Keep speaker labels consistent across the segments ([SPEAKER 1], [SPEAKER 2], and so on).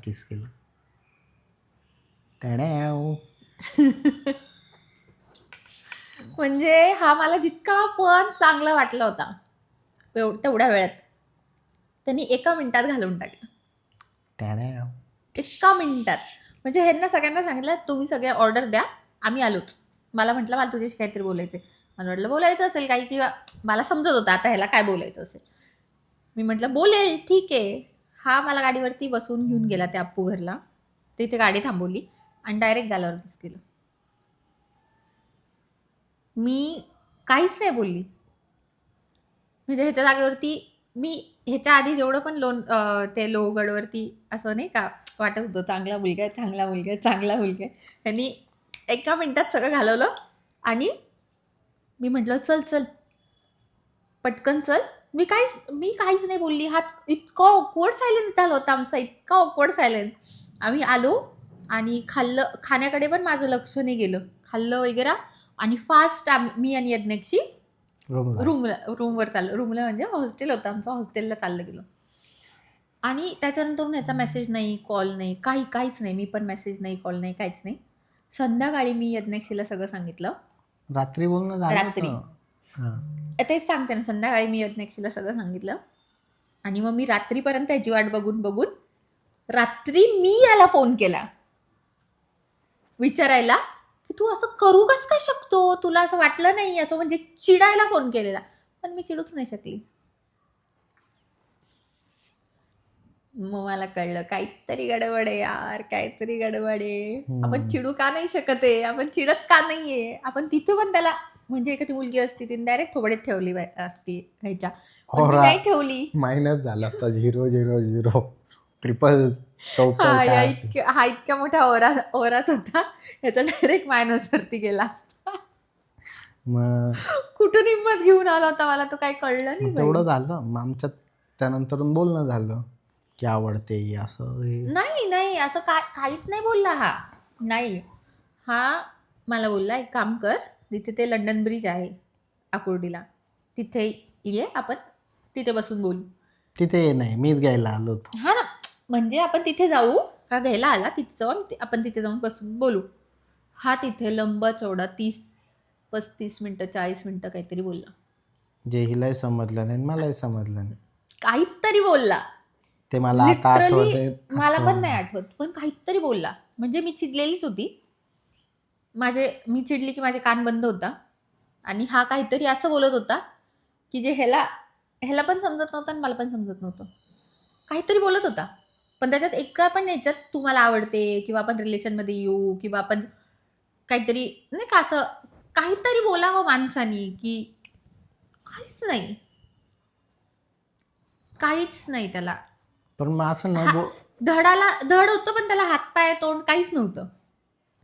[SPEAKER 1] किस केलं. टॅड्याव.
[SPEAKER 2] म्हणजे हा मला जितका पण चांगला वाटला होता तेवढ्या वेळात त्यांनी 1 मिनिटात घालवून टाकलं.
[SPEAKER 1] टॅड्याव.
[SPEAKER 2] 1 मिनिटात. म्हणजे ह्यांना सगळ्यांना सांगितलं तुम्ही सगळे ऑर्डर द्या, आम्ही आलोच. मला म्हटलं मला तुझ्याशी काहीतरी बोलायचंय. मला वाटलं बोलायचं असेल काही किंवा मला समजत होतं आता ह्याला काय बोलायचं असेल. मी म्हटलं बोलेल ठीक आहे. हा मला गाडीवरती बसवून घेऊन गेला त्या अप्पू घरला. तिथे गाडी थांबवली आणि डायरेक्ट गालावर किस केलं. मी काहीच नाही बोलली. म्हणजे ह्याच्या जागेवरती मी ह्याच्या आधी जेवढं पण ते लोहगडवरती असं नाही का वाटत होतं चांगला मुलगा आहे, चांगला मुलगा आहे, चांगला मुलगा आहे. त्यांनी 1 मिनिटात सगळं घालवलं आणि मी म्हटलं चल चल पटकन चल. मी काहीच नाही बोलली. हा इतका ऑकवर्ड सायलेन्स झाला होता आमचा, इतका ऑकवर्ड सायलेन्स. आम्ही आलो आणि खाल्लं. खाण्याकडे पण माझं लक्ष नाही गेलं. खाल्लं वगैरे आणि फास्ट मी आणि यज्ञशी रूमवर चाललं. रूमला म्हणजे हॉस्टेल होतं आमचं, हॉस्टेलला चाललं गेलो. आणि त्याच्यानंतर ह्याचा मेसेज नाही, कॉल नाही, काहीच नाही. मी पण मेसेज नाही, कॉल नाही, काहीच नाही. संध्याकाळी मी यज्ञशीला सगळं सांगितलं.
[SPEAKER 1] रात्री बोलणं झालं
[SPEAKER 2] रात्री तेच सांगते ना, संध्याकाळी मी यज्ञशीला सगळं सांगितलं. आणि मग मी रात्रीपर्यंत त्याची वाट बघून रात्री मी याला फोन केला विचारायला की तू असं करू कस काय शकतो, तुला असं वाटलं नाही, असं म्हणजे चिडायला फोन केलेला. पण मी चिडूच नाही शकली. मग मला कळलं काहीतरी गडबड आहे यार, काहीतरी गडबड आहे. आपण चिडू का नाही शकत आहे, आपण चिडत का नाहीये. आपण तिथे पण त्याला म्हणजे एखादी मुलगी असती तिने डायरेक्ट थोबडीत ठेवली असती ह्याच्या, पण मी नाही ठेवली.
[SPEAKER 1] मायनस झाला असता 000 ट्रिपल
[SPEAKER 2] हा इतक्या मोठ्या ओरात होता, ह्याचा डायरेक्ट मायनस वरती गेला असता.
[SPEAKER 1] मग
[SPEAKER 2] कुठून हिंमत घेऊन आला होता मला तो काही कळलं नाही.
[SPEAKER 1] तेवढं झालं. मग आमच्यात त्यानंतर बोलणं झालं की आवडते असं.
[SPEAKER 2] नाही असं काहीच नाही बोलला हा. नाही, हा मला बोलला एक काम कर, तिथे ते लंडन ब्रिज आहे आकुर्डीला, तिथे ये, आपण तिथे बसून बोलू.
[SPEAKER 1] तिथे नाही, मीच घ्यायला आलो होतो.
[SPEAKER 2] हा ना, म्हणजे आपण तिथे जाऊ, हा घ्यायला आला, तिथे जाऊन आपण तिथे जाऊन बसून बोलू. हा तिथे लंबा चौडा 30-35 मिनिटं 40 मिनिटं काहीतरी बोलला.
[SPEAKER 1] जे हिलाही समजलं नाही मलाही समजलं नाही.
[SPEAKER 2] काहीतरी बोलला
[SPEAKER 1] ते मला आता आठवतंय.
[SPEAKER 2] मला पण नाही आठवत, पण काहीतरी बोलला. म्हणजे मी चिडलेलीच होती. मी चिडली की माझे कान बंद होता. आणि हा काहीतरी असं बोलत होता की जे ह्याला पण समजत नव्हतं आणि मला पण समजत नव्हतं. काहीतरी बोलत होता, पण त्याच्यात एका पण ह्याच्यात तू मला आवडते किंवा आपण रिलेशनमध्ये येऊ किंवा आपण काहीतरी नाही का असं काहीतरी बोलावं माणसानी, की काहीच नाही त्याला.
[SPEAKER 1] पण मग असं
[SPEAKER 2] धड होतं पण त्याला हातपाय तोंड काहीच नव्हतं.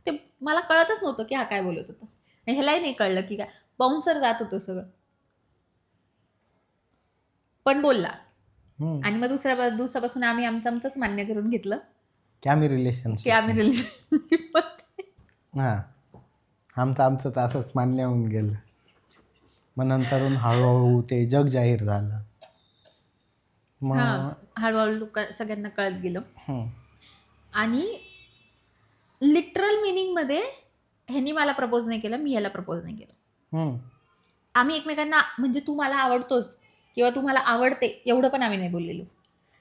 [SPEAKER 2] ते मला कळतच नव्हतं की हा काय बोलत होता. ह्यालाही नाही कळलं की काय, बाउन्सर जात होतं सगळं, पण बोलला. आणि मग दुसऱ्या दिवसापासून आम्ही आमचंच मान्य करून घेतलं
[SPEAKER 1] की आम्ही रिलेशनशिप हां, आमचं तर असंच मान्य होऊन गेलं. मग नंतरून हळूहळू ते जग जाहीर झालं.
[SPEAKER 2] मग हळूहळू सगळ्यांना कळत गेलं. आणि लिटरल मिनिंग मध्ये ह्यांनी मला प्रपोज नाही केलं, मी ह्याला प्रपोज नाही केलं. आम्ही एकमेकांना म्हणजे तू मला आवडतोस किंवा तू मला आवडते एवढं पण आम्ही नाही बोललेलो.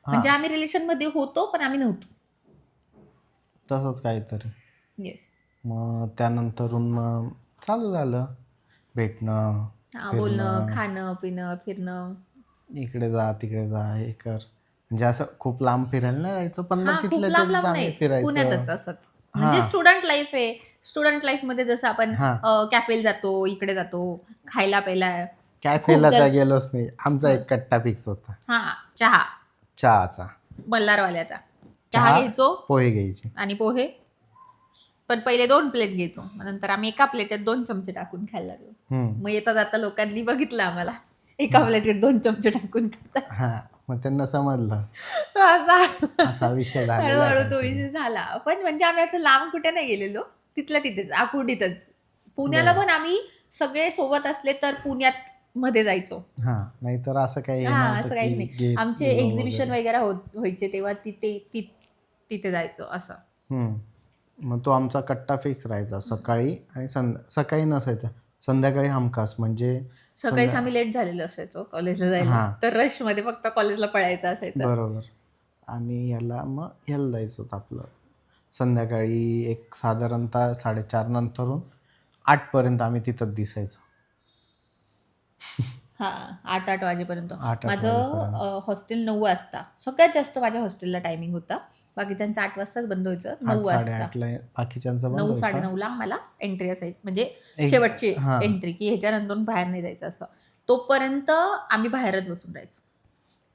[SPEAKER 2] म्हणजे आम्ही रिलेशन मध्ये होतो पण आम्ही नव्हतो,
[SPEAKER 1] तसंच काहीतरी.
[SPEAKER 2] येस.
[SPEAKER 1] मग त्यानंतरून मग चालू झालं भेटणं,
[SPEAKER 2] बोलणं, खाणं पिणं, फिरणं,
[SPEAKER 1] इकडे जा तिकडे जा हे कर. म्हणजे असं खूप लांब फिरायला नाही जायचं, पण मग
[SPEAKER 2] खूप
[SPEAKER 1] तिथलं
[SPEAKER 2] लांब
[SPEAKER 1] तिथं
[SPEAKER 2] नाही,
[SPEAKER 1] फिरायचं
[SPEAKER 2] पुण्यातच असंच. म्हणजे स्टुडंट लाईफ आहे. स्टुडंट लाईफ मध्ये जसं आपण कॅफेला जातो, इकडे जातो, खायला प्यायला.
[SPEAKER 1] कॅफेला तर गेलोच नाही. आमचा एक कट्टा फिक्स होता, चहाचा,
[SPEAKER 2] मल्हारवाल्याचा. चहा घ्यायचो,
[SPEAKER 1] पोहे घ्यायचे
[SPEAKER 2] आणि पोहे पण पहिले 2 प्लेट घेतो, नंतर आम्ही एका प्लेटेत 2 चमचे टाकून खायला लागलो. मग येता जाता लोकांनी बघितलं आम्हाला एका प्लेटेत 2 चमचे टाकून खाता.
[SPEAKER 1] मग त्यांना समजलं असा विषय
[SPEAKER 2] हळूहळू तो विषय झाला. पण म्हणजे आम्ही असं लांब कुठे नाही गेलेलो, तिथल्या तिथेच आकुर्डीतच. पुण्याला पण आम्ही सगळे सोबत असले तर पुण्यात मध्ये जायचो.
[SPEAKER 1] नाहीतर असं काही
[SPEAKER 2] असं काहीच नाही. आमचे एक्झिबिशन वगैरे व्हायचे तेव्हा तिथे तिथे जायचं असं.
[SPEAKER 1] मग तो आमचा कट्टा फिक्स राहायचा सकाळी आणि सकाळी नसायचा, संध्याकाळी हमखास. म्हणजे
[SPEAKER 2] सकाळीच आम्ही लेट झालेलो असायचो कॉलेजला जायला,
[SPEAKER 1] हां
[SPEAKER 2] तर रशमध्ये फक्त कॉलेजला पळायचं असायचं.
[SPEAKER 1] बरोबर. आणि ह्याला जायचं होतं आपलं संध्याकाळी एक साधारणतः 4:30 नंतरून 8पर्यंत आम्ही तिथंच दिसायचो.
[SPEAKER 2] हां, 8 वाजेपर्यंत.
[SPEAKER 1] 8
[SPEAKER 2] माझं
[SPEAKER 1] वाजेपर्यंत.
[SPEAKER 2] हॉस्टेल 9 वाजता. सगळ्यात जास्त माझ्या हॉस्टेलला टायमिंग होता. बाकीच्यांचं 8 वाजताच बंद व्हायचं. 9 वाजता.
[SPEAKER 1] 8-8:30ला बाकीच्यांचं बंद
[SPEAKER 2] 9,
[SPEAKER 1] व्हायचं.
[SPEAKER 2] 9:30ला आम्हाला एंट्री असायची. म्हणजे
[SPEAKER 1] एक
[SPEAKER 2] शेवटची
[SPEAKER 1] हां
[SPEAKER 2] एंट्री, की ह्याच्यानंतर बाहेर नाही जायचं असं. तोपर्यंत आम्ही बाहेरच बसून राहायचो.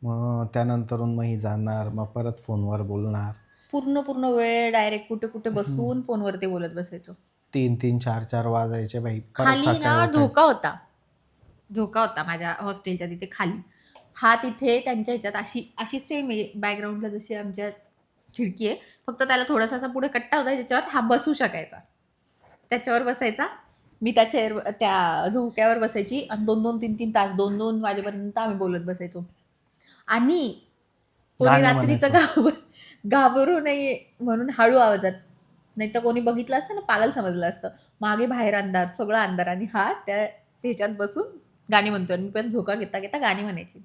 [SPEAKER 1] मग त्यानंतरून मग ही जाणार, मग परत फोनवर बोलणार.
[SPEAKER 2] पूर्ण वेळ डायरेक्ट कुठे बसून फोनवरती बोलत बसायचो.
[SPEAKER 1] 3-3, 4-4 वाजायचे बाई. परत
[SPEAKER 2] खाली ना
[SPEAKER 1] सकाळी उठायचं.
[SPEAKER 2] झोका होता माझ्या हॉस्टेलच्या तिथे खाली. हा तिथे त्यांच्या ह्याच्यात अशी सेम आहे बॅकग्राऊंडला जशी आमच्या खिडकी आहे, फक्त त्याला थोडासा असा पुढे कट्टा होता ज्याच्यावर हा बसू शकायचा. त्याच्यावर बसायचा. मी त्या झोक्यावर बसायची आणि 2-2, 3-3 तास 2-2 वाजेपर्यंत आम्ही बोलत बसायचो. आणि कोणी
[SPEAKER 1] गाणे
[SPEAKER 2] रात्रीचं घाबरू नये म्हणून हळू आवाजात, नाही तर कोणी बघितलं असतं ना, पागल समजलं असतं. मागे बाहेर अंधार, सगळं अंधार, आणि हा त्याच्यात बसून गाणी म्हणतोय. मी पण झोका घेता घेता गाणी म्हणायची.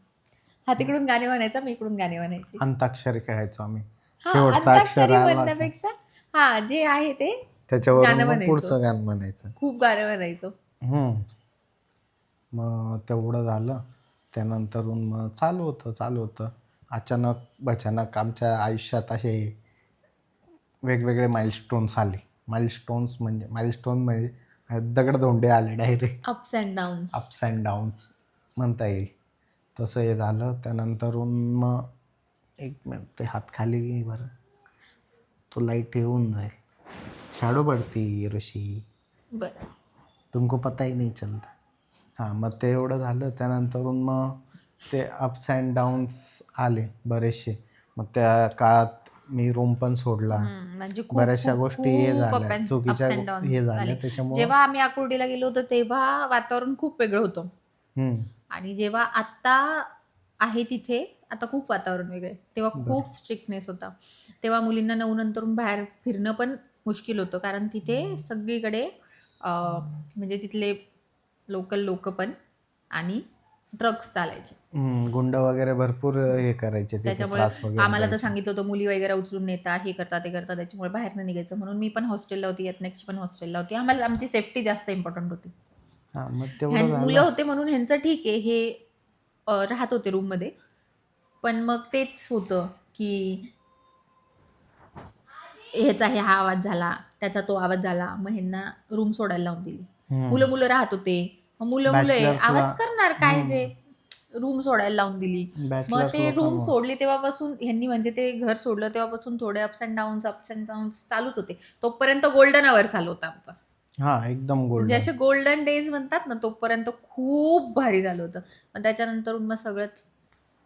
[SPEAKER 2] हा तिकडून गाणी म्हणायचा, मी इकडून गाणी म्हणायची.
[SPEAKER 1] अंताक्षरी खेळायचो आम्ही.
[SPEAKER 2] हा,
[SPEAKER 1] शेवटचं अक्षर
[SPEAKER 2] अंताक्षरी
[SPEAKER 1] आला का
[SPEAKER 2] म्हणण्यापेक्षा हा जे आहे ते
[SPEAKER 1] त्याच्यावरून
[SPEAKER 2] गाणं
[SPEAKER 1] मग
[SPEAKER 2] म्हणायचो.
[SPEAKER 1] पुढचं गाणं म्हणायचं.
[SPEAKER 2] खूप गाणं म्हणायचो.
[SPEAKER 1] मग तेवढं झालं. त्यानंतरून मग चालू होतं. अचानक आमच्या आयुष्यात असे वेगवेगळे माइलस्टोन्स आले. माइलस्टोन म्हणजे दगडधोंडे आले डायरेक्ट.
[SPEAKER 2] अप्स अँड
[SPEAKER 1] डाऊन्स म्हणता येईल. तसं हे झालं. त्यानंतरून मग 1 मिनिट, ते हात खाली घे बरं, तो लाईट येऊन जाईल. शॅडो पडती ऋषी,
[SPEAKER 2] बरं.
[SPEAKER 1] तुमको पता ही नाही चलता. हां, मग ते एवढं झालं. त्यानंतरून मग ते अप्स अँड डाऊन्स आले बरेचसे. मग त्या काळात मी रूम पण सोडला.
[SPEAKER 2] म्हणजे
[SPEAKER 1] बऱ्याचशा गोष्टी हे झाल्या, चुकीच्या
[SPEAKER 2] अप्स अँड
[SPEAKER 1] हे
[SPEAKER 2] डाऊन्स
[SPEAKER 1] झाल्या
[SPEAKER 2] आले.
[SPEAKER 1] त्याच्यामुळं.
[SPEAKER 2] जेव्हा आम्ही आकुर्डीला गेलो होतो तेव्हा वातावरण खूप वेगळं होतं, आणि जेव्हा आत्ता आहे तिथे आता खूप वातावरण वेगळं आहे. तेव्हा खूप स्ट्रिक्टनेस होता. तेव्हा मुलींना 9 नंतरून बाहेर फिरणं पण मुश्किल होतं, कारण तिथे सगळीकडे म्हणजे तिथले लोकल लोक पण आणि ड्रग्स चालायचे.
[SPEAKER 1] गुंड वगैरे भरपूर हे करायचे तिथे,
[SPEAKER 2] त्याच्यामुळे
[SPEAKER 1] त्रास वगैरे
[SPEAKER 2] आम्हाला तर
[SPEAKER 1] द्यायचे.
[SPEAKER 2] सांगितलं होतं मुली वगैरे उचलून नेता, हे करता ते करता, त्याच्यामुळे बाहेर नाही निघायचं. म्हणून मी पण हॉस्टेलला होती, यत्नेकची पण हॉस्टेलला होती. आम्हाला आमची सेफ्टी जास्त इम्पॉर्टंट होती.
[SPEAKER 1] हां, मग तेवढं
[SPEAKER 2] मुलं
[SPEAKER 1] झालं.
[SPEAKER 2] होते म्हणून ह्यांचं ठीक आहे, हे राहत होते रूममध्ये. पण मग तेच होतं की ह्याचा हा आवाज झाला, त्याचा तो आवाज झाला, मग ह्यांना रूम सोडायला लावून दिली. मुलं राहत होते. मग मुलं आहे, आवाज करणार काय, जे रूम सोडायला लावून दिली. मग ते रूम सोडली तेव्हापासून ह्यांनी, म्हणजे ते घर सोडलं तेव्हापासून थोडे अप्स अँड डाऊन्स चालूच होते. तोपर्यंत गोल्डन आवर चालू होता आमचा.
[SPEAKER 1] हां, एकदम
[SPEAKER 2] म्हणजे
[SPEAKER 1] गोल्डन.
[SPEAKER 2] असे गोल्डन डेज म्हणतात ना, तोपर्यंत खूप भारी झालं होतं. पण त्याच्यानंतर मग सगळंच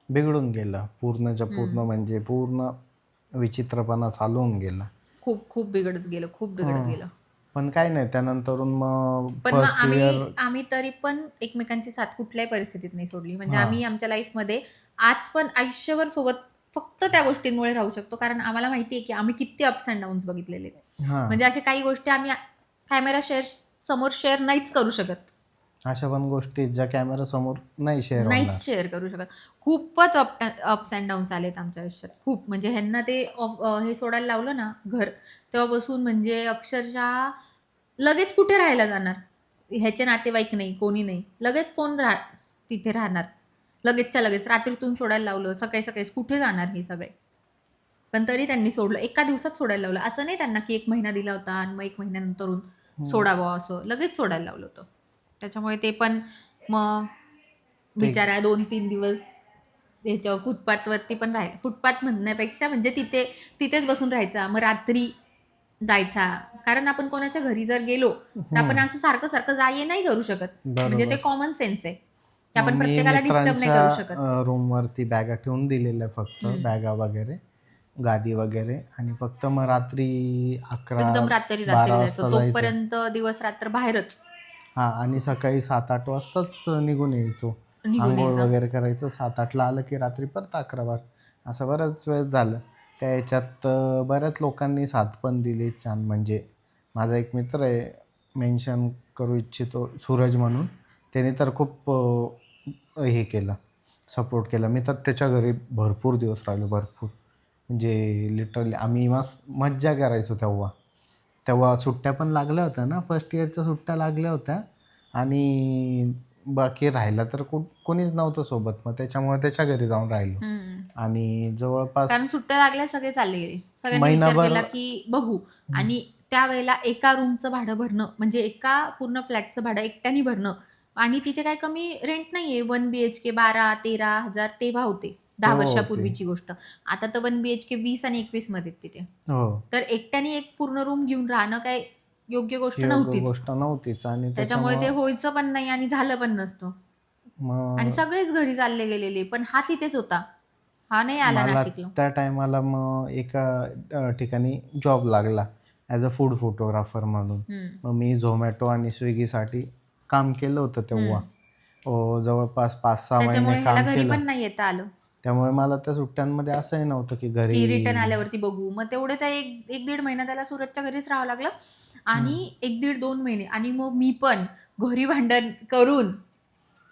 [SPEAKER 1] बिघडून गेलं पूर्णच्या पूर्ण. म्हणजे पूर्ण विचित्रपणा चालू होऊन गेला.
[SPEAKER 2] खूप बिघडत गेलं.
[SPEAKER 1] पण काही नाही, त्यानंतरून मग
[SPEAKER 2] पण मग
[SPEAKER 1] फर्स्ट इयर
[SPEAKER 2] आम्ही तरी पण एकमेकांची साथ कुठल्याही परिस्थितीत नाही सोडली. म्हणजे आम्ही आमच्या लाईफमध्ये आज पण आयुष्यभर सोबत फक्त त्या गोष्टींमुळे राहू शकतो, कारण आम्हाला माहिती आहे की आम्ही किती अप्स अँड डाऊन्स बघितलेले. म्हणजे अशा काही गोष्टी आम्ही कॅमेरा समोर शेअर नाहीच करू शकत.
[SPEAKER 1] अशा पण गोष्टी ज्या कॅमेरा समोर नाही शेअर होणार.
[SPEAKER 2] नाहीच शेअर करू शकत. खूपच अप्स अँड डाऊन्स आलेत आमच्या आयुष्यात. खूप, म्हणजे ह्यांना ते हे सोडायला लावलं ना घर, तेव्हापासून म्हणजे अक्षरशः लगेच कुठे राहायला जाणार, ह्याचे नातेवाईक नाही, कोणी नाही, लगेच कोण तिथे राहणार. लगेचच्या लगेच रात्रीतून सोडायला लावलं, सकाळी कुठे जाणार हे सगळे. पण तरी त्यांनी सोडलं, एका दिवसात सोडायला लावलं. असं नाही त्यांना की 1 महिना दिला होता आणि मग 1 महिन्यानंतरून सोडावं, असं लगेच सोडायला लावलं होतं. त्याच्यामुळे ते पण मग बिचारा 2-3 दिवस ह्याच्यावर फुटपाथवरती पण राहिला. फुटपाथ म्हणण्यापेक्षा म्हणजे तिथेच बसून राहायचा. मग रात्री जायचा, कारण आपण कोणाच्या घरी जर गेलो तर आपण असं सारखं जाये नाही करू शकत. म्हणजे ते कॉमन सेन्स आहे की आपण प्रत्येकाला डिस्टर्ब नाही करू शकत.
[SPEAKER 1] रूमवरती बॅगा ठेवून दिलेल्या, फक्त बॅगा वगैरे, गादी वगैरे, आणि फक्त मग रात्री 11-12
[SPEAKER 2] एकदम रात्री
[SPEAKER 1] वाजता
[SPEAKER 2] जायचं. तोपर्यंत दिवस रात्र बाहेरच.
[SPEAKER 1] हां, आणि सकाळी 7-8 वाजताच निघून यायचो. आंघोळ वगैरे करायचं. 7-8ला आलं की रात्री परत 11-12, असं बरंच वेळ झालं. त्या ह्याच्यात बऱ्याच लोकांनी साथ पण दिली छान. म्हणजे माझा एक मित्र आहे, मेन्शन करू इच्छितो, सूरज म्हणून. त्याने तर खूप हे केलं, सपोर्ट केला. मी तर त्याच्या घरी भरपूर दिवस राहिलो, भरपूर. म्हणजे लिटरली आम्ही मज्जा करायचो तेव्हा. तेव्हा सुट्ट्या पण लागल्या होत्या ना, फर्स्ट इयरच्या सुट्ट्या लागल्या होत्या आणि बाकी राहायला तर कोणीच नव्हतं सोबत. मग त्याच्यामुळे त्याच्या घरी जाऊन राहिलो
[SPEAKER 2] हम्म.
[SPEAKER 1] आणि जवळपास
[SPEAKER 2] कारण सुट्ट्या लागल्या सगळे चालले गेले. सगळ्यांनी विचार
[SPEAKER 1] महिनाभर.
[SPEAKER 2] केला की बघू. आणि त्यावेळेला एका रूमचं भाडं भरणं म्हणजे एका पूर्ण फ्लॅटचं भाडं एकट्याने भरणं आणि तिथे काय कमी रेंट नाहीये. 1 BHK 12-13 हजार तेव्हा होते. 10
[SPEAKER 1] तेव्हा होते.
[SPEAKER 2] वर्षापूर्वीची गोष्ट. आता तर 1 BHK 20 आणि 21 मध्ये तिथे.
[SPEAKER 1] हो.
[SPEAKER 2] तर एकट्याने एक पूर्ण रूम घेऊन राहणं काय योग्य गोष्ट
[SPEAKER 1] योग्य
[SPEAKER 2] नव्हतीच.
[SPEAKER 1] गोष्ट नव्हतीच आणि
[SPEAKER 2] त्याच्यामुळे ते
[SPEAKER 1] त्याच्यामुळं
[SPEAKER 2] व्हायचं पण नाही आणि झालं पण नसतं. आणि
[SPEAKER 1] मग
[SPEAKER 2] सगळेच घरी चालले गेलेले. पण हा तिथेच होता. हा नाही आला
[SPEAKER 1] मला
[SPEAKER 2] नाशिकला.
[SPEAKER 1] त्या टायमाला मग एका ठिकाणी जॉब लागला ॲज अ फूड फोटोग्राफर म्हणून.
[SPEAKER 2] हम्म.
[SPEAKER 1] मग मी झोमॅटो आणि स्विगीसाठी काम केलं होतं तेव्हा. जवळपास 5-6 महिने
[SPEAKER 2] त्याच्यामुळे ह्याला
[SPEAKER 1] काम
[SPEAKER 2] घरी
[SPEAKER 1] केलं.
[SPEAKER 2] पण नाही येता आलं
[SPEAKER 1] त्यामुळे मला त्या सुट्ट्यांमध्ये असंही नव्हतं की
[SPEAKER 2] की रिटर्न
[SPEAKER 1] घरी.
[SPEAKER 2] आल्यावरती बघू. मग तेवढे त्या एक दीड महिना त्याला सुरतच्या घरीच राहावं लागलं आणि 1-1.5-2 महिने आणि मग मी पण घरी भांडण करून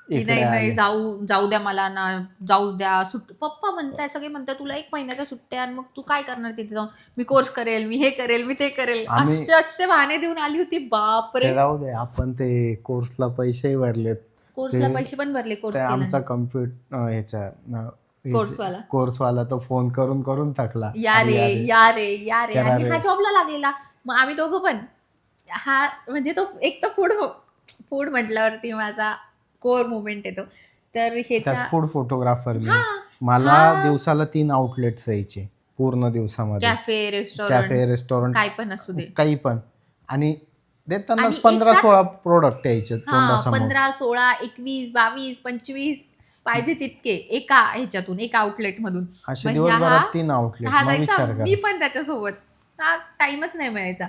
[SPEAKER 2] की
[SPEAKER 1] इकडे
[SPEAKER 2] नाही नाही
[SPEAKER 1] आले.
[SPEAKER 2] जाऊ द्या मला ना, जाऊ द्या. पप्पा म्हणताय, सगळे म्हणतात तुला 1 महिन्याच्या सुट्ट्या आणि मग तू काय करणार तिथे जाऊन. मी कोर्स करेल, मी हे करेल, मी ते करेल.
[SPEAKER 1] आम्ही
[SPEAKER 2] असे बहाणे देऊन आली होती. बापरे.
[SPEAKER 1] ते जाऊ दे, आपण ते कोर्सला पैसेही भरलेत.
[SPEAKER 2] कोर्सला
[SPEAKER 1] ते
[SPEAKER 2] पैसे पण भरले,
[SPEAKER 1] ते
[SPEAKER 2] कोर्स
[SPEAKER 1] आमचा
[SPEAKER 2] केला कोर्सवाला.
[SPEAKER 1] कोर्सवाला तो फोन करून करून थकला.
[SPEAKER 2] या
[SPEAKER 1] अरे
[SPEAKER 2] रे
[SPEAKER 1] अरे
[SPEAKER 2] या रे या रे.
[SPEAKER 1] करा
[SPEAKER 2] आणि
[SPEAKER 1] रे.
[SPEAKER 2] हा जॉबला लागलेला. मग आम्ही दोघं पण. हा म्हणजे तो एक तर फूड फूड म्हटल्यावरती माझा कोर मुवमेंट येतो. तर
[SPEAKER 1] त्यात
[SPEAKER 2] ह्याच्या
[SPEAKER 1] फूड फोटोग्राफर
[SPEAKER 2] हा
[SPEAKER 1] मी. मला
[SPEAKER 2] हा
[SPEAKER 1] दिवसाला 3 आउटलेट्स यायचे पूर्ण दिवसामध्ये.
[SPEAKER 2] कॅफे, रेस्टॉरंट,
[SPEAKER 1] कॅफे, रेस्टॉरंट,
[SPEAKER 2] काय पण असू दे.
[SPEAKER 1] काही पण. आणि देतानाच
[SPEAKER 2] आणि एक साथ
[SPEAKER 1] 15-16 प्रोडक्ट यायचे
[SPEAKER 2] हां,
[SPEAKER 1] तोंडासमोर.
[SPEAKER 2] 15, 16, 21, 22, 25 पाहिजे तितके एका ह्याच्यातून, एका आउटलेटमधून.
[SPEAKER 1] असे
[SPEAKER 2] मग
[SPEAKER 1] दिवसभरात 3 आउटलेट.
[SPEAKER 2] हा
[SPEAKER 1] मग
[SPEAKER 2] जायचा,
[SPEAKER 1] विचार
[SPEAKER 2] मी
[SPEAKER 1] करा.
[SPEAKER 2] पण त्याच्यासोबत. हा टाईमच नाही मिळायचा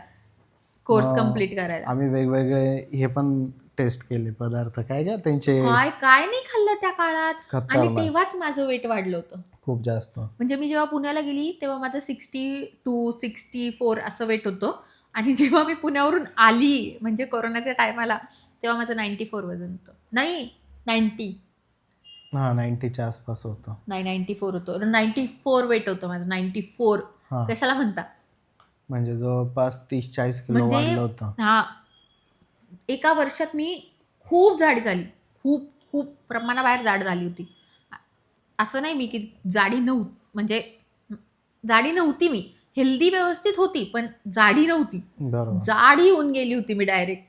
[SPEAKER 2] कोर्स
[SPEAKER 1] मग
[SPEAKER 2] कंप्लीट करायला.
[SPEAKER 1] आम्ही वेगवेगळे हे पण टेस्ट केले पदार्थ, काय का त्यांचे
[SPEAKER 2] काय नाही खाल्लं त्या काळात. आणि
[SPEAKER 1] खतरनाक,
[SPEAKER 2] तेव्हाच माझं वेट वाढलं होतं.
[SPEAKER 1] खूप जास्त.
[SPEAKER 2] म्हणजे मी जेव्हा पुण्याला गेली तेव्हा माझं 62, 64 असं वेट होतं. आणि जेव्हा मी पुण्यावरून आली म्हणजे कोरोनाच्या टायमाला, तेव्हा माझं 94 वजन होतं. नाही 90.
[SPEAKER 1] हां, 90च्या आसपास होतं.
[SPEAKER 2] नाही 94 होतं. 94 वेट होतं माझं. 94.
[SPEAKER 1] हां,
[SPEAKER 2] कशाला म्हणता.
[SPEAKER 1] म्हणजे जवळपास 30-40 किलो
[SPEAKER 2] म्हणजे
[SPEAKER 1] वाढलं होतं.
[SPEAKER 2] हा एका वर्षात मी खूप जाडी झाली. खूप खूप प्रमाणाबाहेर जाड झाली होती. असं नाही मी की म्हणजे जाडी नव्हती मी. हेल्दी व्यवस्थित होती पण जाडी नव्हती.
[SPEAKER 1] बरोबर.
[SPEAKER 2] जाडी होऊन गेली होती मी डायरेक्ट.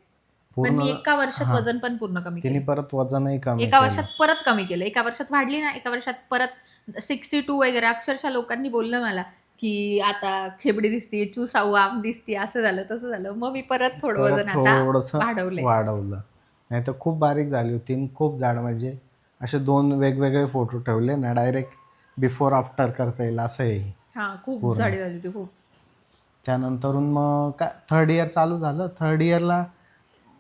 [SPEAKER 2] पण
[SPEAKER 1] पूर्ण.
[SPEAKER 2] मी एका वर्षात
[SPEAKER 1] हां,
[SPEAKER 2] वजन पण पूर्ण कमी
[SPEAKER 1] तिने
[SPEAKER 2] केलं.
[SPEAKER 1] परत वजनही कमी
[SPEAKER 2] एका
[SPEAKER 1] केलं.
[SPEAKER 2] वर्षात परत कमी केलं. एका वर्षात वाढली ना, एका वर्षात परत 62 वगैरे. अक्षरशः लोकांनी बोललं मला की आता खेबडी दिसते, चूसाऊ आम दिसते, असं झालं तसं झालं. मग मी परत थोडं
[SPEAKER 1] परत
[SPEAKER 2] वजन आता
[SPEAKER 1] थोडंसं
[SPEAKER 2] वाढवलंय.
[SPEAKER 1] वाढवलं. नाही तर खूप बारीक झाली होती आणि खूप जाड. म्हणजे असे 2 वेगवेगळे फोटो ठेवले ना, डायरेक्ट बिफोर आफ्टर करता येईल असं आहे
[SPEAKER 2] हा खूप
[SPEAKER 1] पूर्ण.
[SPEAKER 2] जाडी झाली होती खूप.
[SPEAKER 1] त्यानंतरून मग काय थर्ड इयर चालू झालं. थर्ड इयरला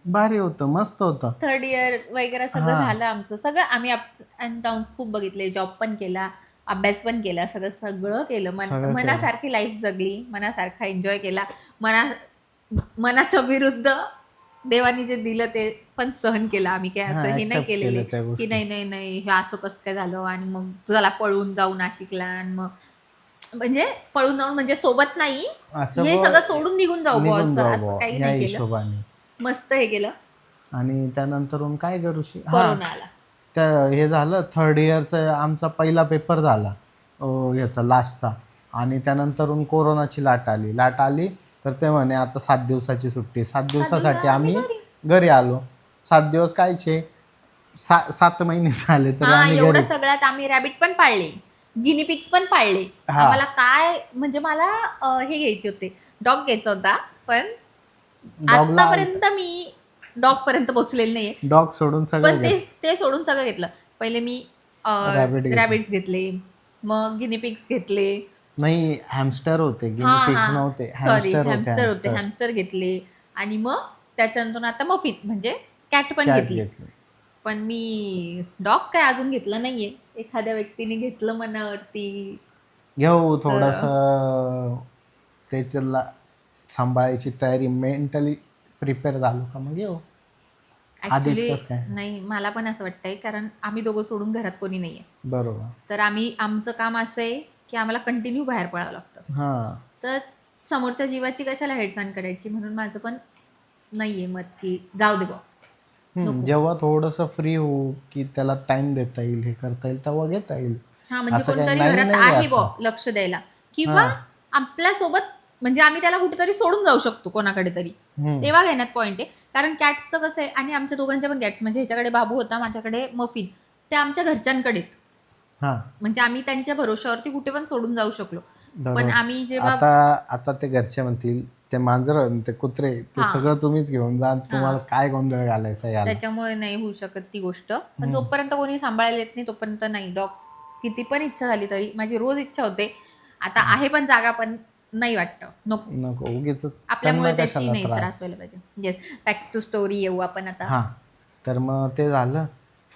[SPEAKER 1] भारी होतं, मस्त होतं.
[SPEAKER 2] थर्ड इयर वगैरे सगळं
[SPEAKER 1] हां,
[SPEAKER 2] झालं आमचं. सगळं आम्ही अप्स अँड डाऊन्स खूप बघितले. जॉब पण केला, अभ्यास पण केला, सगळं सगळं केलं.
[SPEAKER 1] सगळं केलं.
[SPEAKER 2] मनासारखी लाईफ जगली, मनासारखा एन्जॉय केला. मनाच्या विरुद्ध देवानी जे दिलं ते पण सहन केलं आम्ही. काय असं
[SPEAKER 1] हां,
[SPEAKER 2] हे नाही
[SPEAKER 1] ॲक्सेप्ट
[SPEAKER 2] केलेले
[SPEAKER 1] केलं त्या
[SPEAKER 2] की
[SPEAKER 1] गोष्टी.
[SPEAKER 2] नाही नाही नाही हे असं कसं काय झालं आणि मग चला पळून जाऊ नाशिकला. आणि मग म्हणजे पळून जाऊन म्हणजे सोबत नाही,
[SPEAKER 1] असं
[SPEAKER 2] हे सगळं सोडून निघून जाऊ
[SPEAKER 1] निघून
[SPEAKER 2] बॉस,
[SPEAKER 1] जाऊ
[SPEAKER 2] असं
[SPEAKER 1] बुवा
[SPEAKER 2] काही
[SPEAKER 1] या
[SPEAKER 2] नाही केलं.
[SPEAKER 1] हिशोबाने.
[SPEAKER 2] मस्त हे केलं.
[SPEAKER 1] आणि त्यानंतरून काय करू हां,
[SPEAKER 2] कोरोना आला.
[SPEAKER 1] हे झालं थर्ड इयरचा आमचा पहिला पेपर झाला याचा लास्टचा. आणि त्यानंतरून कोरोनाची लाट आली तर ते म्हणे आता 7 दिवसाची सुट्टी. 7 दिवसासाठी
[SPEAKER 2] आम्ही
[SPEAKER 1] आम्ही
[SPEAKER 2] घरी.
[SPEAKER 1] घरी आलो. 7 दिवस कायचे 7 महिने झाले तरी
[SPEAKER 2] हा
[SPEAKER 1] आम्ही
[SPEAKER 2] एवढं
[SPEAKER 1] घरीच.
[SPEAKER 2] सगळ्यात आम्ही रॅबिट पण पाळले, गिनीपिक्स पण पाळले.
[SPEAKER 1] हा.
[SPEAKER 2] आम्हाला काय म्हणजे मला हे घ्यायचे होते, डॉग घ्यायचा होता. पण
[SPEAKER 1] डॉगला
[SPEAKER 2] आतापर्यंत मी डॉग पर्यंत पोहोचलेली नाहीये.
[SPEAKER 1] डॉग सोडून
[SPEAKER 2] पण
[SPEAKER 1] सगळं
[SPEAKER 2] ते सोडून सगळं घेतलं. पहिले मी
[SPEAKER 1] रॅबिट घेतलं.
[SPEAKER 2] रॅबिट्स घेतले, मग गिनीपिक्स घेतले.
[SPEAKER 1] नाही, हॅमस्टर होते, गिनी
[SPEAKER 2] हा
[SPEAKER 1] पिग्स
[SPEAKER 2] हा
[SPEAKER 1] नव्हते.
[SPEAKER 2] सॉरी,
[SPEAKER 1] होते
[SPEAKER 2] हॅमस्टर होते.
[SPEAKER 1] हॅमस्टर.
[SPEAKER 2] हॅमस्टर घेतले आणि मग त्याच्यानंतर आता मफिन म्हणजे कॅट पण
[SPEAKER 1] कॅट
[SPEAKER 2] घेतली.
[SPEAKER 1] घेतली.
[SPEAKER 2] पण मी डॉग काय अजून घेतलं नाहीये. एखाद्या व्यक्तीने घेतलं मनावरती
[SPEAKER 1] घेऊ थोडंसं त्याच्याला सांभाळायची तयारी, मेंटली प्रिपेअर झालो का मग घेऊ. आधीच
[SPEAKER 2] ऍक्च्युली
[SPEAKER 1] कसं काय.
[SPEAKER 2] नाही, मला पण असं वाटतंय, कारण आम्ही दोघं सोडून घरात कोणी नाहीये.
[SPEAKER 1] बरोबर.
[SPEAKER 2] तर आमचं काम असं आहे की आम्हाला कंटिन्यू बाहेर पडावं लागतं.
[SPEAKER 1] हां.
[SPEAKER 2] तर समोरच्या जीवाची कशाला हेडसाण करायची, म्हणून माझं पण नाहीये मत की जाऊ दे बा.
[SPEAKER 1] जेव्हा थोडंसं फ्री होऊ की त्याला टाइम देता येईल, हे करता येईल, तेव्हा घेता येईल.
[SPEAKER 2] हा, म्हणजे
[SPEAKER 1] असं काही
[SPEAKER 2] कोणतरी
[SPEAKER 1] नाही
[SPEAKER 2] घरात
[SPEAKER 1] नाही
[SPEAKER 2] आहे
[SPEAKER 1] असं.
[SPEAKER 2] बा लक्ष द्यायला, किंवा
[SPEAKER 1] हां.
[SPEAKER 2] आपल्या सोबत, म्हणजे आम्ही त्याला कुठेतरी सोडून जाऊ शकतो कोणाकडे तरी, तेव्हा घेण्यात पॉईंट आहे. कारण कॅट्सचं कसं आहे, आणि आमच्या दोघांच्या पण कॅट्स, म्हणजे ह्याच्याकडे बाबू होता, माझ्याकडे मफिन, ते आमच्या घरच्यांकडे,
[SPEAKER 1] हां.
[SPEAKER 2] म्हणजे आम्ही त्यांच्या भरोशावरती कुठे पण सोडून जाऊ शकलो. पण
[SPEAKER 1] बरोबर.
[SPEAKER 2] आम्ही जेव्हा
[SPEAKER 1] आता ते घरचे म्हणतील ते मांजर ते कुत्रे ते
[SPEAKER 2] हां.
[SPEAKER 1] सगळं तुम्हीच घेऊन जा, तुम्हाला
[SPEAKER 2] हां.
[SPEAKER 1] काय गोंधळ घालायचा याला.
[SPEAKER 2] त्याच्यामुळे नाही होऊ शकत ती गोष्ट. पण जोपर्यंत कोणी सांभाळायला येत नाही तोपर्यंत नाही. डॉग्स किती पण इच्छा झाली तरी, माझी रोज इच्छा होते, आता आहे पण जागा, पण नाही वाटतं, नको
[SPEAKER 1] नको उगीच
[SPEAKER 2] आपल्यामुळे
[SPEAKER 1] त्यांना
[SPEAKER 2] त्याची
[SPEAKER 1] कशाला
[SPEAKER 2] नाही त्रास
[SPEAKER 1] त्रास.
[SPEAKER 2] व्हायला पाहिजे. येस, बॅक टू स्टोरी येऊ आपण आता.
[SPEAKER 1] हां. तर मग ते झालं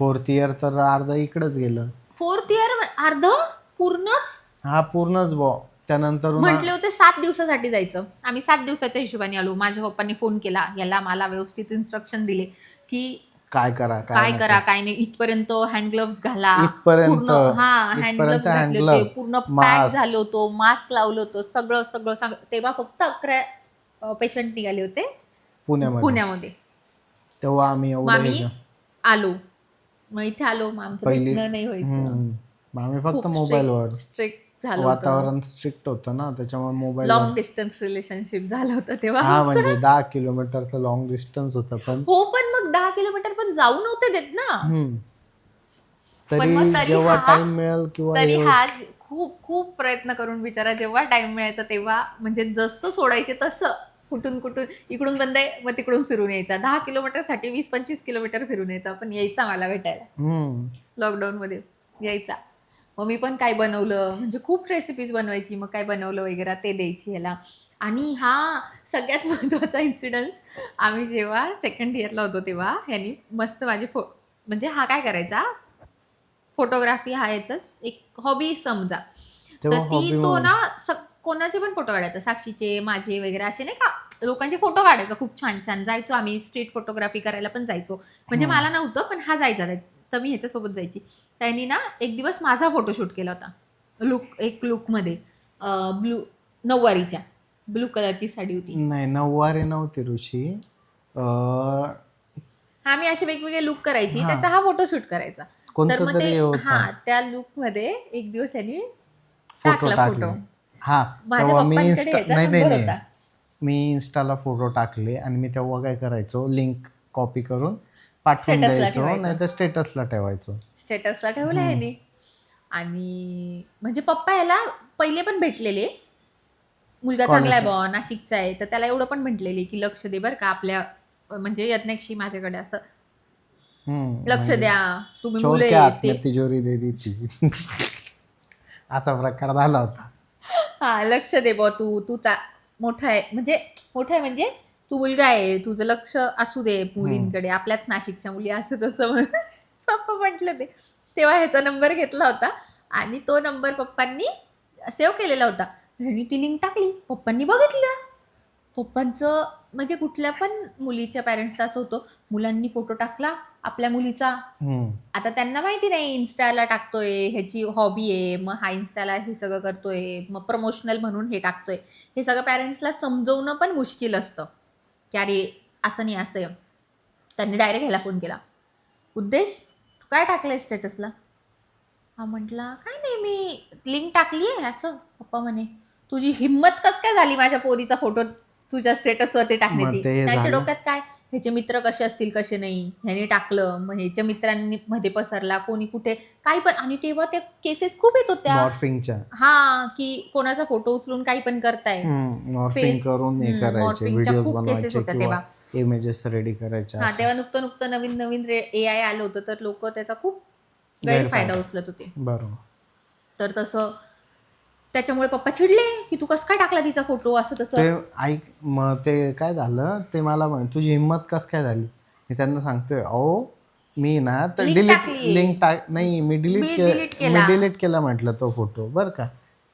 [SPEAKER 1] 4th इयर, तर अर्ध इकडंच गेलं.
[SPEAKER 2] 4th इयर अर्ध पूर्णच.
[SPEAKER 1] हा पूर्णच बॉ. त्यानंतर
[SPEAKER 2] म्हटले होते 7 दिवसासाठी जायचं, आम्ही 7 दिवसाच्या हिशोबाने आलो. माझ्या पप्पांनी फोन केला, याला मला व्यवस्थित इन्स्ट्रक्शन दिले की
[SPEAKER 1] काय करा
[SPEAKER 2] काय करा काय नाही, इथपर्यंत हँड ग्लोव्ज घाला,
[SPEAKER 1] इथपर्यंत
[SPEAKER 2] पूर्ण हँड ग्लोव्ज घातले होते, पूर्ण पॅक झालं होतं, मास्क लावलं होतं, सगळं सगळं सांग. तेव्हा फक्त 11 पेशंट निघाले होते पुण्यामध्ये.
[SPEAKER 1] तेव्हा आम्ही
[SPEAKER 2] मग आम्ही आलो, मग इथे आलो, मग आमचं भेटणं नाही व्हायचं.
[SPEAKER 1] आम्ही फक्त मोबाईलवर.
[SPEAKER 2] स्ट्रिक्ट झालं,
[SPEAKER 1] वातावरण स्ट्रिक्ट होतं ना, त्याच्यामुळे मोबाईल.
[SPEAKER 2] लॉंग डिस्टन्स रिलेशनशिप झालं होतं तेव्हा.
[SPEAKER 1] हा, म्हणजे 10 किलोमीटरचं लॉंग डिस्टन्स होतं. पण
[SPEAKER 2] हो, पण मग 10 किलोमीटर पण जाऊ नव्हते देत ना. पण मग
[SPEAKER 1] तरी जेव्हा टाइम मिळेल किंवा
[SPEAKER 2] तरी हा खूप खूप प्रयत्न करून बिचारा जेव्हा टाइम मिळायचा तेव्हा, म्हणजे जसं सोडायचे तसं कुठून इकडून बंद आहे मग तिकडून फिरून यायचा. 10 किलोमीटरसाठी 20-25 किलोमीटर फिरून यायचा, पण यायचा मला भेटायला. लॉकडाऊन मध्ये यायचा. मग मी पण काय बनवलं, म्हणजे खूप रेसिपीज बनवायची, मग काय बनवलं वगैरे ते द्यायची ह्याला. आणि हा सगळ्यात महत्त्वाचा इन्सिडन्स, आम्ही जेव्हा 2nd इयरला होतो तेव्हा ह्यानी मस्त माझे म्हणजे हा काय करायचा, फोटोग्राफी हा याचाच एक हॉबी समजा. तर तो ना कोणाचे पण फोटो काढायचा, साक्षीचे, माझे वगैरे, असे नाही का, लोकांचे फोटो काढायचा खूप छान छान. जायचो आम्ही स्ट्रीट फोटोग्राफी करायला पण जायचो, म्हणजे मला नव्हतं पण हा जायचा, तर मी ह्याच्यासोबत जायची. त्यांनी ना एक दिवस माझा फोटोशूट केला होता, एक लुकमध्ये, नऊवारीच्या ब्लू कलरची साडी होती.
[SPEAKER 1] नाही, नऊवारी नव्हती ऋषी.
[SPEAKER 2] हा, मी असे वेगवेगळे लुक करायची, त्याचा हा फोटोशूट करायचा. तर मग ते त्या लुक मध्ये एक दिवस यांनी टाकला फोटो.
[SPEAKER 1] हा,
[SPEAKER 2] माझ्या पप्पांकडे याचा नंबर होता.
[SPEAKER 1] मी इन्स्टाला फोटो टाकले आणि मी तेव्हा काय करायचो, लिंक कॉपी करून पाठवून द्यायचो, नाही तर स्टेटसला ठेवायचो.
[SPEAKER 2] स्टेटसला ठेवलं ह्याने. आणि म्हणजे पप्पा याला पहिले पण भेटलेले, मुलगा चांगला आहे बॉ, नाशिकचा आहे, तर त्याला एवढं पण म्हटलेले की लक्ष दे बरं का आपल्या, म्हणजे यज्ञेक्षी माझ्याकडे असं लक्ष द्या, तुम्ही मुलं
[SPEAKER 1] तिजोरी दे दी असा प्रकार झाला होता.
[SPEAKER 2] हा, लक्ष दे बॉ, तू मोठा आहे, म्हणजे तू मुलगा आहे, तुझं लक्ष असू दे मुलींकडे, आपल्याच नाशिकच्या मुली, असं तसं पप्पा म्हटलं ते. तेव्हा ह्याचा नंबर घेतला होता आणि तो नंबर पप्पांनी सेव्ह केलेला होता. ह्यांनी ती लिंक टाकली, पप्पांनी बघितलं. पप्पांचं म्हणजे कुठल्या पण मुलीच्या पॅरेंट्सचा असं होतं, मुलांनी फोटो टाकला आपल्या मुलीचा, आता त्यांना माहिती नाही इन्स्टाला टाकतोय, ह्याची हॉबी आहे, मग हा इन्स्टाला हे सगळं करतोय, मग प्रमोशनल म्हणून हे टाकतोय, हे सगळं पॅरेंट्सला समजवणं पण मुश्किल असतं की अरे असं नाही असं. त्यांनी डायरेक्ट ह्याला फोन केला, उद्देश तू काय टाकलंय स्टेटसला? हा म्हटला काय नाही, मी लिंक टाकली आहे असं. पप्पा म्हणे, तुझी हिंमत कस काय झाली माझ्या पोरीचा फोटो तुझ्या स्टेटसवरती टाकण्याची? त्यांच्या डोक्यात काय, ह्याचे मित्र कसे असतील कसे नाही, ह्याने टाकलं, मग ह्याच्या मित्रांनी मध्ये पसरला, कोणी कुठे काही पण. आणि तेव्हा त्या केसेस खूप येत होत्या मॉर्फिंगच्या, हा, की कोणाचा फोटो उचलून काही पण करताय,
[SPEAKER 1] मॉर्फिंग करून हे करायचे, व्हिडिओज बनवायचे किंवा इमेजेस रेडी करायचे.
[SPEAKER 2] हा, तेव्हा नुकतं नवीन AI आलं होतं, तर लोक त्याचा खूप गैरफायदा उचलत होते.
[SPEAKER 1] बरोबर.
[SPEAKER 2] तर तसं त्याच्यामुळे पप्पा चिडले की तू कसं काय टाकला तिचा फोटो, असं तसं.
[SPEAKER 1] ते ऐक, मग ते काय झालं, ते मला म्हण तुझी हिंमत कस काय झाली. मी त्यांना सांगतोय, अहो मी ना तर लिंक नाही, मी डिलीट केला म्हटलं तो फोटो, बरं का.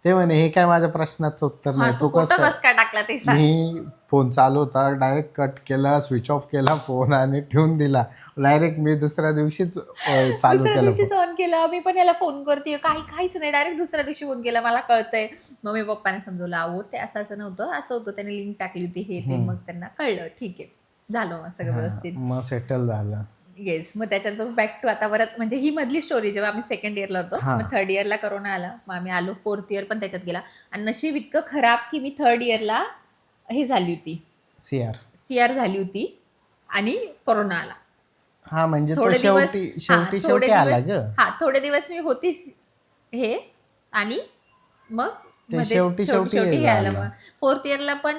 [SPEAKER 1] ते म्हणे हे काय माझ्या प्रश्नाचं उत्तर
[SPEAKER 2] हा,
[SPEAKER 1] नाही,
[SPEAKER 2] तू
[SPEAKER 1] तू कसं
[SPEAKER 2] फोटो कस काय टाकला ते सांग.
[SPEAKER 1] मी फोन चालू होता, डायरेक्ट कट केला, स्विच ऑफ केला फोन आणि ठेवून दिला. डायरेक्ट मी दुसऱ्या दिवशीच चालू
[SPEAKER 2] दुसऱ्या
[SPEAKER 1] केला
[SPEAKER 2] दिवशीच ऑन केलं. मी पण याला फोन करते, काहीच नाही, डायरेक्ट दुसऱ्या दिवशी फोन केला. मला कळतंय. मग मी पप्पाने समजवलं, अहो ते असं असं नव्हतं, असं होतं, त्याने लिंक टाकली होती हे ते. मग त्यांना कळलं, ठीक आहे, झालं मग सगळं व्यवस्थित.
[SPEAKER 1] मग सेटल झालं.
[SPEAKER 2] येस. मग त्याच्यानंतर बॅक टू आता परत, म्हणजे ही मधली स्टोरी जेव्हा आम्ही सेकंड इयरला होतो.
[SPEAKER 1] हा.
[SPEAKER 2] मग थर्ड इयरला करोना आला, मग आम्ही आलो. फोर्थ इयर पण त्याच्यात गेला. आणि नशीब इतकं खराब की मी थर्ड इयरला हे झाली होती,
[SPEAKER 1] CR
[SPEAKER 2] झाली होती आणि कोरोना आला.
[SPEAKER 1] हा, म्हणजे तो
[SPEAKER 2] थोडे दिवस
[SPEAKER 1] शेवटी आला ग.
[SPEAKER 2] थोडे दिवस मी होतीच हे, आणि मग
[SPEAKER 1] ते
[SPEAKER 2] मध्ये
[SPEAKER 1] शेवटी
[SPEAKER 2] हे आलं.
[SPEAKER 1] झालं.
[SPEAKER 2] मग फोर्थ इयरला पण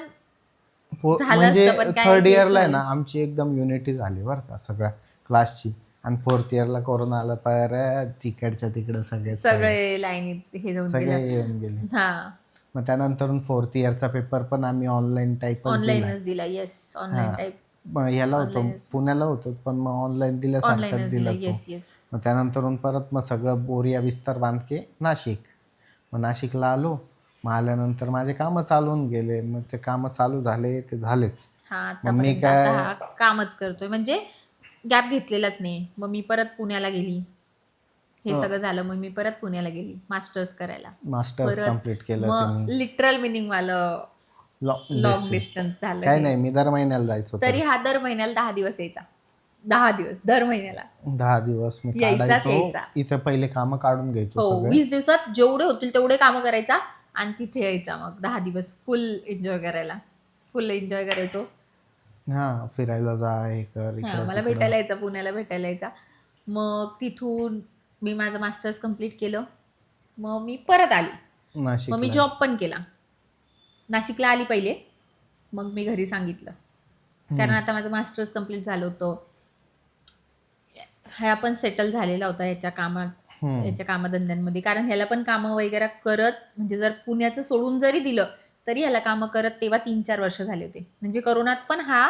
[SPEAKER 2] झालं
[SPEAKER 1] म्हणजे
[SPEAKER 2] असतं, पण काय
[SPEAKER 1] थर्ड
[SPEAKER 2] हेच
[SPEAKER 1] इयरला आहे
[SPEAKER 2] झालं.
[SPEAKER 1] ना आमची एकदम युनिटी झाली बरं का सगळ्या क्लासची. आणि फोर्थ इयरला कोरोना आला, परत तिकडच्या तिकडं
[SPEAKER 2] सगळे लाईनीत हे जाऊन
[SPEAKER 1] सगळे
[SPEAKER 2] गेलं.
[SPEAKER 1] येऊन गेले.
[SPEAKER 2] हा,
[SPEAKER 1] मग त्यानंतर फोर्थ इयरचा पेपर पण आम्ही ऑनलाईन टाईपच दिला.
[SPEAKER 2] ऑनलाईनच दिला. Yes, online type.
[SPEAKER 1] मग ह्याला होतो,
[SPEAKER 2] Online.
[SPEAKER 1] पुण्याला होतो, पण मग ऑनलाईन दिल्यासारखंच
[SPEAKER 2] ऑनलाईनच
[SPEAKER 1] दिला
[SPEAKER 2] दिला.
[SPEAKER 1] तो.
[SPEAKER 2] Yes yes.
[SPEAKER 1] मग त्यानंतर परत मग सगळं बोरिया बिस्तर बांधके नाशिक. मग नाशिकला आलो. मग आल्यानंतर माझे कामं चालून गेले. मग ते कामं चालू झाले ते झालेच.
[SPEAKER 2] हा,
[SPEAKER 1] मग मी
[SPEAKER 2] आतापर्यंत आता हा कामच करतोय, म्हणजे गॅप घेतलेलाच नाही. मग मी परत पुण्याला गेली, हे सगळं झालं. मग मी परत पुण्याला गेली मास्टर्स करायला.
[SPEAKER 1] मास्टर्स
[SPEAKER 2] परत
[SPEAKER 1] कम्प्लीट केलं
[SPEAKER 2] मग
[SPEAKER 1] त्यांनी.
[SPEAKER 2] लिटरल मिनिंग वालं लॉंग डिस्टन्स झालं
[SPEAKER 1] काय
[SPEAKER 2] हे.
[SPEAKER 1] नाही, मी दर महिन्याला जायचो.
[SPEAKER 2] तरी हा दर महिन्याला 10 दिवस यायचा. 10 दिवस दर महिन्याला
[SPEAKER 1] 10 दिवस मी
[SPEAKER 2] यायचा.
[SPEAKER 1] काढायचो. इथे पहिले कामं काढून घ्यायचो
[SPEAKER 2] हो,
[SPEAKER 1] सगळे.
[SPEAKER 2] 20 दिवसात जेवढे होतील तेवढे कामं करायचा आणि तिथे यायचा. मग 10 दिवस फुल एन्जॉय करायचो.
[SPEAKER 1] हा, फिरायला जा, हे कर,
[SPEAKER 2] हा,
[SPEAKER 1] इकडं
[SPEAKER 2] मला
[SPEAKER 1] तिकडं.
[SPEAKER 2] भेटायला यायचा, पुण्याला भेटायला यायचा. मग तिथून मी माझं मास्टर्स कम्प्लीट केलं. मग मी परत आली. मग मी
[SPEAKER 1] नाशिकला.
[SPEAKER 2] जॉब पण केला. नाशिकला आली पहिले. मग मी घरी सांगितलं, कारण आता माझं मास्टर्स कम्प्लीट झालं होतं. ह्या पण सेटल झालेला होता याच्या कामधंद्यांमध्ये. कारण ह्याला पण कामं वगैरे करत, म्हणजे जर पुण्याचं सोडून जरी दिलं तरी ह्याला कामं करत तेव्हा 3-4 वर्ष झाले होते. म्हणजे करोनात पण हा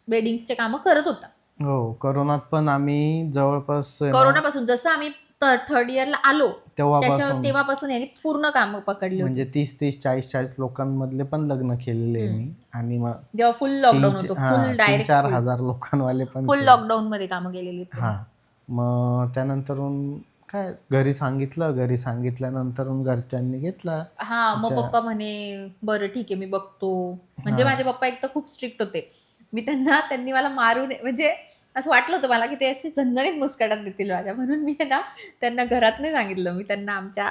[SPEAKER 2] वेडिंग्सचे कामं करत होता.
[SPEAKER 1] हो, करोनात पण आम्ही जवळपास
[SPEAKER 2] करोनापासून जसं आम्ही थर्ड इयरला आलो
[SPEAKER 1] तेव्हापासून
[SPEAKER 2] तेव्हापासून यांनी पूर्ण कामं पकडली होती.
[SPEAKER 1] म्हणजे 30-30, 40-40 लोकांमधले पण लग्न केलेले आहे मी. आणि मग
[SPEAKER 2] जेव्हा फुल लॉकडाऊन होतं, फुल डायरेक्ट
[SPEAKER 1] 3-4 हजार लोकांवाले पण
[SPEAKER 2] फुल लॉकडाऊन मध्ये कामं केलेली.
[SPEAKER 1] हा. मग त्यानंतर काय घरी सांगितल्यानंतर घरच्यांनी घेतला.
[SPEAKER 2] हा, मग पप्पा म्हणे बरं ठीक आहे, मी बघतो. म्हणजे माझे पप्पा एक तर खूप स्ट्रिक्ट होते. त्यांनी मला मारून, म्हणजे असं वाटलं होतं मला की ते असे झणझणीत मुस्काटात देतील माझ्या, म्हणून मी ना त्यांना घरात नाही सांगितलं. मी त्यांना आमच्या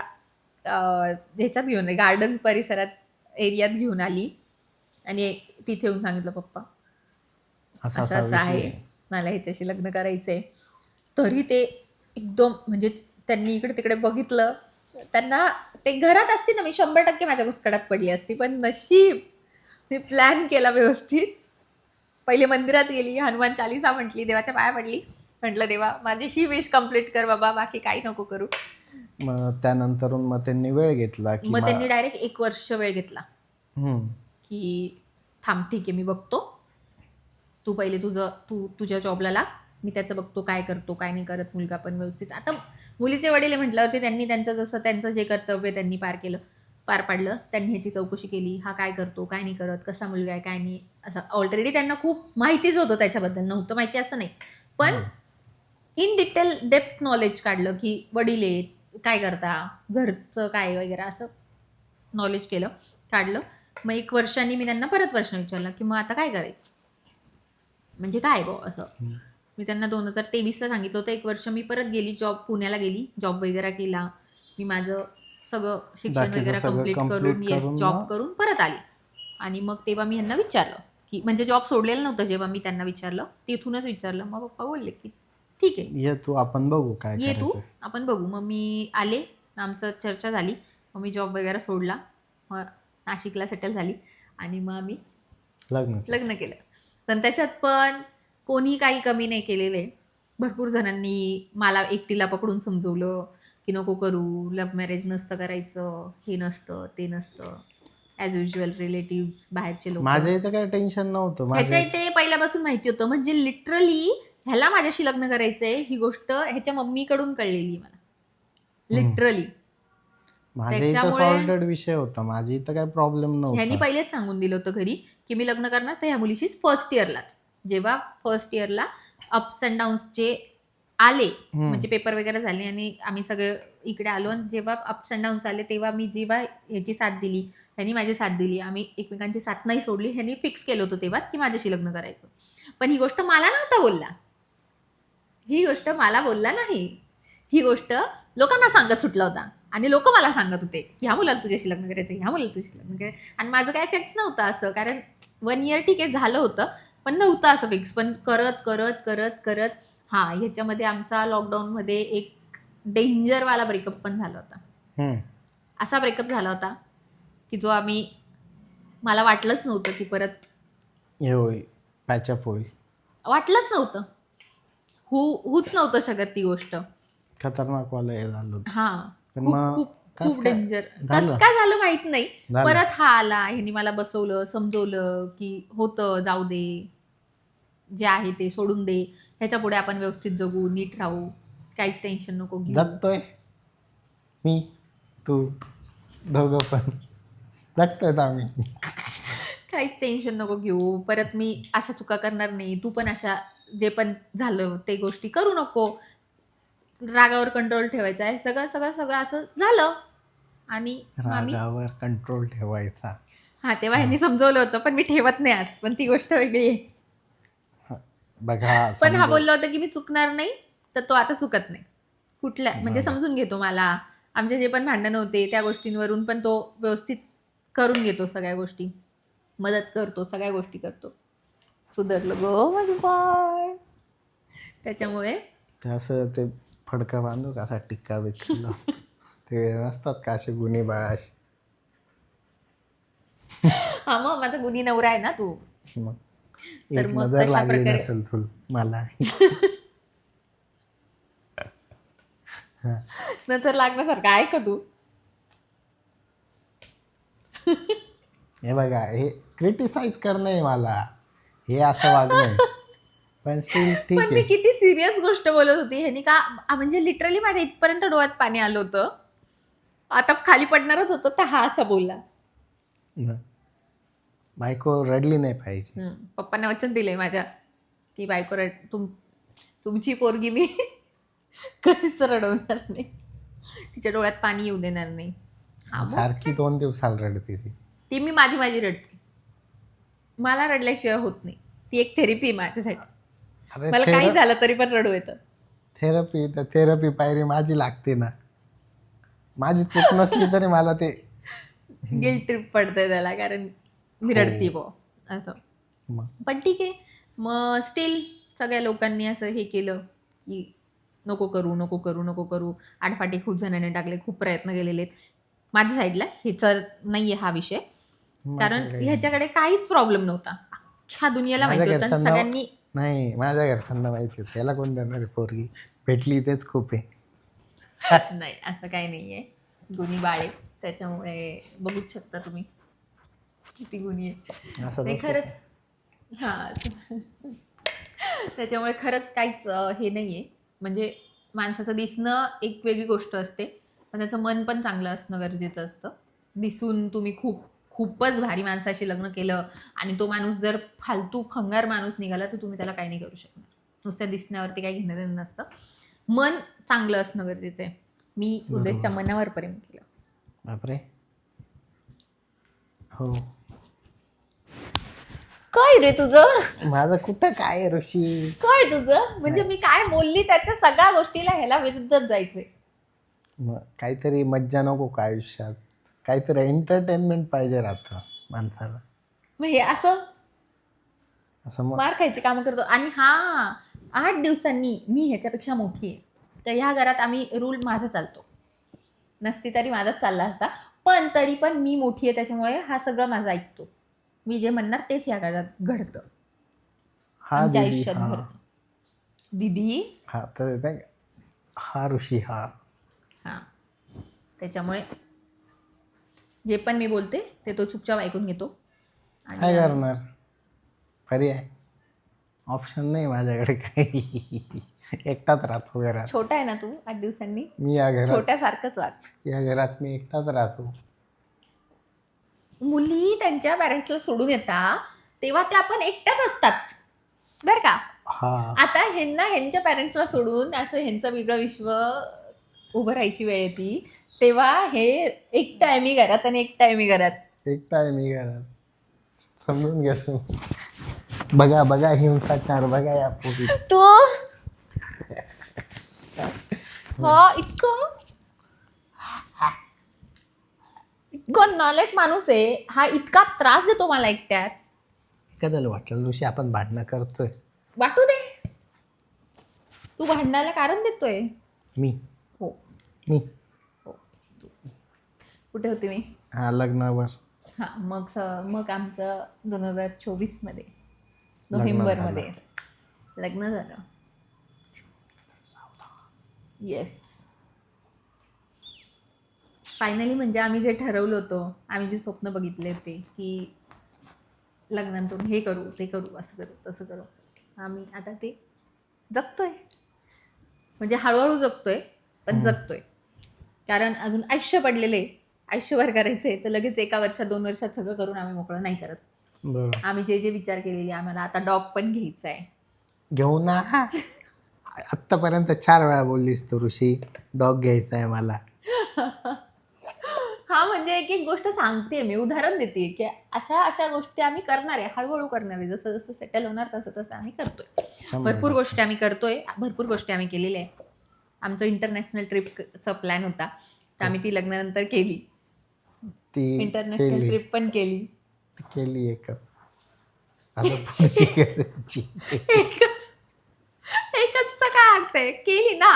[SPEAKER 2] ह्याच्यात घेऊन, गार्डन परिसरात एरियात घेऊन आली आणि तिथे येऊन सांगितलं, पप्पा असं आहे, मला ह्याच्याशी लग्न करायचंय. तरी ते एकदम, म्हणजे त्यांनी इकडे तिकडे बघितलं. त्यांना ते घरात असती ना, मी 100% माझ्या मुस्काटात पडली असती. पण नशीब मी प्लॅन केला व्यवस्थित. पहिले मंदिरात गेली, हनुमान चालीसा म्हटली, देवाच्या पाया पडली. म्हटलं, देवा माझी ही विश कम्प्लीट कर बाबा, बाकी काही नको करू.
[SPEAKER 1] मग त्यानंतर मग त्यांनी वेळ घेतला की
[SPEAKER 2] मग त्यांनी डायरेक्ट 1 वर्ष वेळ घेतला की थांब, ठीक आहे, मी बघतो, तू पहिले तुझ्या जॉबला लाग, मी त्याचं बघतो काय करतो काय नाही करत, मुलगा पण व्यवस्थित. आता मुलीचे वडील म्हटल्यावरती त्यांनी त्यांचं जे कर्तव्य त्यांनी पार पाडलं. त्यांनी ह्याची चौकशी केली, हा काय करतो काय नाही करत, कसा मुलगा आहे काय नाही, असं ऑलरेडी त्यांना खूप माहितीच होतं त्याच्याबद्दल, नव्हतं माहिती असं नाही, पण इन डिटेल डेप्थ नॉलेज काढलं की वडील आहेत, काय करता, घरचं काय वगैरे, असं नॉलेज काढलं. मग 1 वर्षांनी मी त्यांना परत प्रश्न विचारला की मग आता काय करायचं, म्हणजे काय असं. मी त्यांना 2023ला सांगितलं होतं. 1 वर्ष मी परत गेली, पुण्याला गेली, जॉब वगैरे केला. मी माझं सगळं शिक्षण वगैरे कम्प्लीट करून जॉब करून परत आली. आणि मग तेव्हा मी यांना विचारलं की, म्हणजे जॉब सोडलेलं नव्हतं, जेव्हा मी त्यांना विचारलं तिथूनच विचारलं. मग पप्पा बोलले की ठीक आहे,
[SPEAKER 1] ये तू, आपण बघू काय
[SPEAKER 2] करायचं, आपण बघू. मग मी आले, आमचं चर्चा झाली. मग मी जॉब वगैरे सोडला, मग नाशिकला सेटल झाली आणि मग आम्ही लग्न केलं. पण त्याच्यात पण कोणी काही कमी नाही केलेले. भरपूर जणांनी मला एकटीला पकडून समजवलं की नको करू, लव्ह मॅरेज नसतं करायचं, हे नसतं ते नसतं, ॲज युजल रिलेटिव्ह, बाहेरचे लोक.
[SPEAKER 1] माझ्या इथं काही टेन्शन नव्हतं.
[SPEAKER 2] ह्याच्या इथे पहिल्यापासून माहिती होतं, म्हणजे लिटरली ह्याला माझ्याशी लग्न करायचंय ही गोष्ट ह्याच्या मम्मीकडून कळलेली मला, लिटरली.
[SPEAKER 1] माझ्या इथं
[SPEAKER 2] त्याच्यामुळे
[SPEAKER 1] सॉर्टेड विषय होता, माझी इथं काही प्रॉब्लेम
[SPEAKER 2] ह्यांनी
[SPEAKER 1] नव्हता.
[SPEAKER 2] पहिलेच सांगून दिलं होतं घरी की मी लग्न करणार तर ह्या मुलीशीच फर्स्ट इयरलाच. जेव्हा फर्स्ट इयरला अप्स अँड डाऊन्सचे आले, म्हणजे पेपर वगैरे झाले आणि आम्ही सगळे इकडे आलो, आणि जेव्हा अप्स अँड डाऊन्स आले तेव्हा मी जेव्हा ह्याची साथ दिली, ह्यांनी माझी साथ दिली, आम्ही एकमेकांची साथ नाही सोडली, ह्यांनी फिक्स केलं होतं तेव्हाच की माझ्याशी लग्न करायचं. पण ही गोष्ट मला नव्हता बोलला, ही गोष्ट मला बोलला नाही, ही गोष्ट लोकांना सांगत सुटला होता. आणि लोक मला सांगत होते ह्या मुलाला तुझ्याशी लग्न करायचं, ह्या मुलाला तुझ्याशी लग्न करायचं. आणि माझं काय फिक्स नव्हतं असं, कारण 1 इयर ठीक आहे झालं होतं, पण नव्हतं असं फिक्स. पण करत करत करत करत ह्याच्यामध्ये आमचा लॉकडाऊनमध्ये एक डेंजरवाला ब्रेकअप पण झाला होता. असा ब्रेकअप झाला होता की जो मला वाटलंच नव्हतं की परत
[SPEAKER 1] हे होईल, पॅचअप होईल.
[SPEAKER 2] वाटलंच नव्हतं, होऊच नव्हतं शकत ती गोष्ट.
[SPEAKER 1] खतरनाक वाला हे झालं होतं.
[SPEAKER 2] हा
[SPEAKER 1] पण
[SPEAKER 2] खूप
[SPEAKER 1] मग
[SPEAKER 2] खूप
[SPEAKER 1] कसं
[SPEAKER 2] खूप
[SPEAKER 1] काय
[SPEAKER 2] डेंजर.
[SPEAKER 1] झालं?
[SPEAKER 2] कसं काय झालं माहित नाही.
[SPEAKER 1] झालं.
[SPEAKER 2] परत आला, ह्यांनी मला बसवलं, समजवलं की होतं, जाऊ दे, जे आहे ते सोडून दे, ह्याच्या पुढे आपण व्यवस्थित जगू, नीट राहू, काहीच टेन्शन नको घेऊ.
[SPEAKER 1] जगतोय मी, तू, दोघं पण जगतोय आम्ही.
[SPEAKER 2] काहीच टेन्शन नको घेऊ, परत मी अशा चुका करणार नाही, तू पण अशा जे पण झालं ते गोष्टी करू नको, रागावर कंट्रोल ठेवायचा आहे, सगळं सगळं सगळं असं झालं. आणि
[SPEAKER 1] रागावर कंट्रोल ठेवायचा.
[SPEAKER 2] तेव्हा ह्यांनी समजवलं होतं, पण मी ठेवत नाही आज, पण ती गोष्ट वेगळी आहे.
[SPEAKER 1] बघा,
[SPEAKER 2] पण हा बोलला होता की मी चुकणार नाही, तर तो आता चुकत नाही कुठल्या, म्हणजे समजून घेतो मला, आमचे जे पण भांडण होते त्या गोष्टींवरून पण तो व्यवस्थित करून घेतो, सगळ्या गोष्टी मदत करतो, सगळ्या गोष्टी करतो. सुधारलं गो माझं बाळ. त्याच्यामुळे
[SPEAKER 1] ते असं ते फडका बांधू का, असा टिक्का बिक्का ते नसतात का असे गुन्हे बाळाशी.
[SPEAKER 2] मग माझा गुन्ही नवरा आहे ना तू.
[SPEAKER 1] मग
[SPEAKER 2] तर
[SPEAKER 1] एक
[SPEAKER 2] मग
[SPEAKER 1] नजर
[SPEAKER 2] तशा
[SPEAKER 1] लागली
[SPEAKER 2] प्रकारे
[SPEAKER 1] नसेल तुला मला.
[SPEAKER 2] नंतर लागण्यासारखं आहे का तू.
[SPEAKER 1] हे बघा, हे क्रिटिसाइज करणं आहे मला, हे असं वागणं आहे. पण स्टील ठीक
[SPEAKER 2] पण मी
[SPEAKER 1] आहे.
[SPEAKER 2] किती सिरियस गोष्ट बोलत होती, ह्यानी का म्हणजे लिटरली माझ्या इथपर्यंत डोळ्यात पाणी आलं होतं, आता खाली पडणारच होतं, तर हा असा बोलला.
[SPEAKER 1] बायको रडली नाही पाहिजे.
[SPEAKER 2] पप्पांना वचन दिलंय माझ्या की बायको तुमची पोरगी मी कधीच रडवणार नाही, तिच्या डोळ्यात पाणी येऊ देणार नाही. मग
[SPEAKER 1] सारखी 2 दिवसाला रडते ती.
[SPEAKER 2] ती मी माझी रडते, मला रडल्याशिवाय होत नाही, ती एक थेरपी माझ्यासाठी.
[SPEAKER 1] अरे
[SPEAKER 2] मला काही झालं तरी पण रडू येतं.
[SPEAKER 1] थेरपी तर थेरपी पायरी माझी लागते ना, माझी चूक नसली तरी मला ते
[SPEAKER 2] गिल्ट ट्रिप पडतंय त्याला, कारण मी रडती बो असं.
[SPEAKER 1] मग
[SPEAKER 2] पण ठीक आहे, मग स्टील सगळ्या लोकांनी असं हे केलं की नको करू नको करू नको करू. आडफाटे खूप जणांनी टाकले, खूप प्रयत्न केलेले आहेत माझ्या साईडला, ह्याचा नाही आहे हा विषय, कारण ह्याच्याकडे काहीच प्रॉब्लेम नव्हता, अख्ख्या दुनियाला माहिती होतं आणि सगळ्यांनी.
[SPEAKER 1] नाही, माझ्या घरच्यांना माहिती होतं त्याला कोण देणार आहे पोरगी, भेटली तेच खूप आहे.
[SPEAKER 2] नाही असं काही नाही आहे, गुन्ही बाळ आहे, त्याच्यामुळे बघूच शकता तुम्ही किती गुन्ही आहे.
[SPEAKER 1] असं
[SPEAKER 2] नाही
[SPEAKER 1] नसतं.
[SPEAKER 2] खरंच त्याच्यामुळे खरंच काहीच हे नाही आहे. म्हणजे माणसाचं दिसणं एक वेगळी गोष्ट असते, पण त्याचं मन पण चांगलं असणं गरजेचं असतं. दिसून तुम्ही खूपच भारी माणसाशी लग्न केलं आणि तो माणूस जर फालतू खंगार माणूस निघाला, तर तुम्ही त्याला काही नाही करू शकणार. नुसत्या दिसण्यावरती काही घेणं देणं नसतं, मन चांगलं असणं गरजेचं आहे. मी उद्देशच्या मनावर प्रेम केलं.
[SPEAKER 1] बापरे. हो.
[SPEAKER 2] काय रे तुझं,
[SPEAKER 1] माझं कुठं काय ऋषी,
[SPEAKER 2] काय तुझं, म्हणजे मी काय बोलली त्याच्या सगळ्या गोष्टीला ह्याला विरुद्धच जायचंय.
[SPEAKER 1] मग काहीतरी मज्जा नको का आयुष्यात, काहीतरी एंटरटेनमेंट पाहिजे राहतं माणसाला.
[SPEAKER 2] मग हे असं
[SPEAKER 1] मग
[SPEAKER 2] मार खायची कामं करतो. आणि 8 दिवसांनी मी ह्याच्यापेक्षा मोठी आहे, तर ह्या घरात आम्ही रूल माझा चालतो, नसती तरी माझाच चालला असता, पण तरी पण मी मोठी आहे, त्याच्यामुळे हा सगळं माझं ऐकतो. मी जे म्हणणार तेच या घरात घडतं, आमच्या आयुष्यात घडतं. दिदी
[SPEAKER 1] तर हा ऋषी हा.
[SPEAKER 2] त्याच्यामुळे जे पण मी बोलते ते तो चुपचाप ऐकून घेतो.
[SPEAKER 1] काय करणार, पर्याय ऑप्शन नाही माझ्याकडे काही. एकटाच राहतो घरात.
[SPEAKER 2] छोटा आहे ना तू, 8 दिवसांनी
[SPEAKER 1] मी या घरात
[SPEAKER 2] छोट्यासारखंच वाग.
[SPEAKER 1] या घरात मी एकटाच राहतो.
[SPEAKER 2] मुली त्यांच्या पॅरेंट्सला सोडून येतात तेव्हा त्या पण एकट्याच असतात बरं का.
[SPEAKER 1] हा
[SPEAKER 2] आता ह्यांच्या पॅरेंट्सला सोडून असं ह्यांचं वेगळं विश्व उभं राहायची वेळ येते तेव्हा हे एकटा आहे मी घरात आणि एकटा आहे मी घरात.
[SPEAKER 1] एकटा आहे मी घरात. समजून घ्या तुम्ही. बघा बघा हिंसाचार बघा या पोरी.
[SPEAKER 2] तो हा इतकं नालायक माणूस आहे हा, इतका त्रास देतो मला एकट्यात.
[SPEAKER 1] एखाद्याला वाटलं ऋषी आपण भांडणं करतोय.
[SPEAKER 2] वाटू दे, तू भांडणाला कारण देतोय.
[SPEAKER 1] मी
[SPEAKER 2] हो
[SPEAKER 1] मी
[SPEAKER 2] हो. कुठे होते मी?
[SPEAKER 1] हा लग्नावर.
[SPEAKER 2] हां, मग आमचं 2024 मध्ये
[SPEAKER 1] लग्न
[SPEAKER 2] नोव्हेंबरमध्ये लग्न झालं. Yes, finally. म्हणजे आम्ही जे ठरवलं होतं, आम्ही जे स्वप्न बघितले होते की लग्नातून हे करू ते करू असं करू तसं करू, आम्ही आता ते जगतोय. म्हणजे हळूहळू जगतोय पण जगतोय. कारण अजून आयुष्य पडलेले, आयुष्यभर करायचे तर लगेच 1 वर्षात 2 वर्षात सगळं करून आम्ही मोकळं नाही करत.
[SPEAKER 1] बरोबर.
[SPEAKER 2] आम्ही जे जे विचार केलेले, आम्हाला आता डॉग पण घ्यायचा आहे.
[SPEAKER 1] घेऊ ना. आत्तापर्यंत 4 वेळा बोललीस तू ऋषी डॉग घ्यायचा आहे मला.
[SPEAKER 2] हा, म्हणजे एक एक गोष्ट सांगते मी, उदाहरण देते की अशा अशा गोष्टी आम्ही करणार आहे, हळूहळू करणार आहे. जसं जसं सेटल होणार तसं तसं आम्ही करतोय. भरपूर गोष्टी आम्ही करतोय, भरपूर गोष्टी आम्ही केलेल्या आहे. आमचं इंटरनॅशनल ट्रिपचा प्लॅन होता तर आम्ही ती लग्नानंतर केली.
[SPEAKER 1] ती
[SPEAKER 2] इंटरनॅशनल ट्रिप पण केली.
[SPEAKER 1] केली एकच. आता पुढची करायची.
[SPEAKER 2] एकच काय अर्थ आहे, केली ना.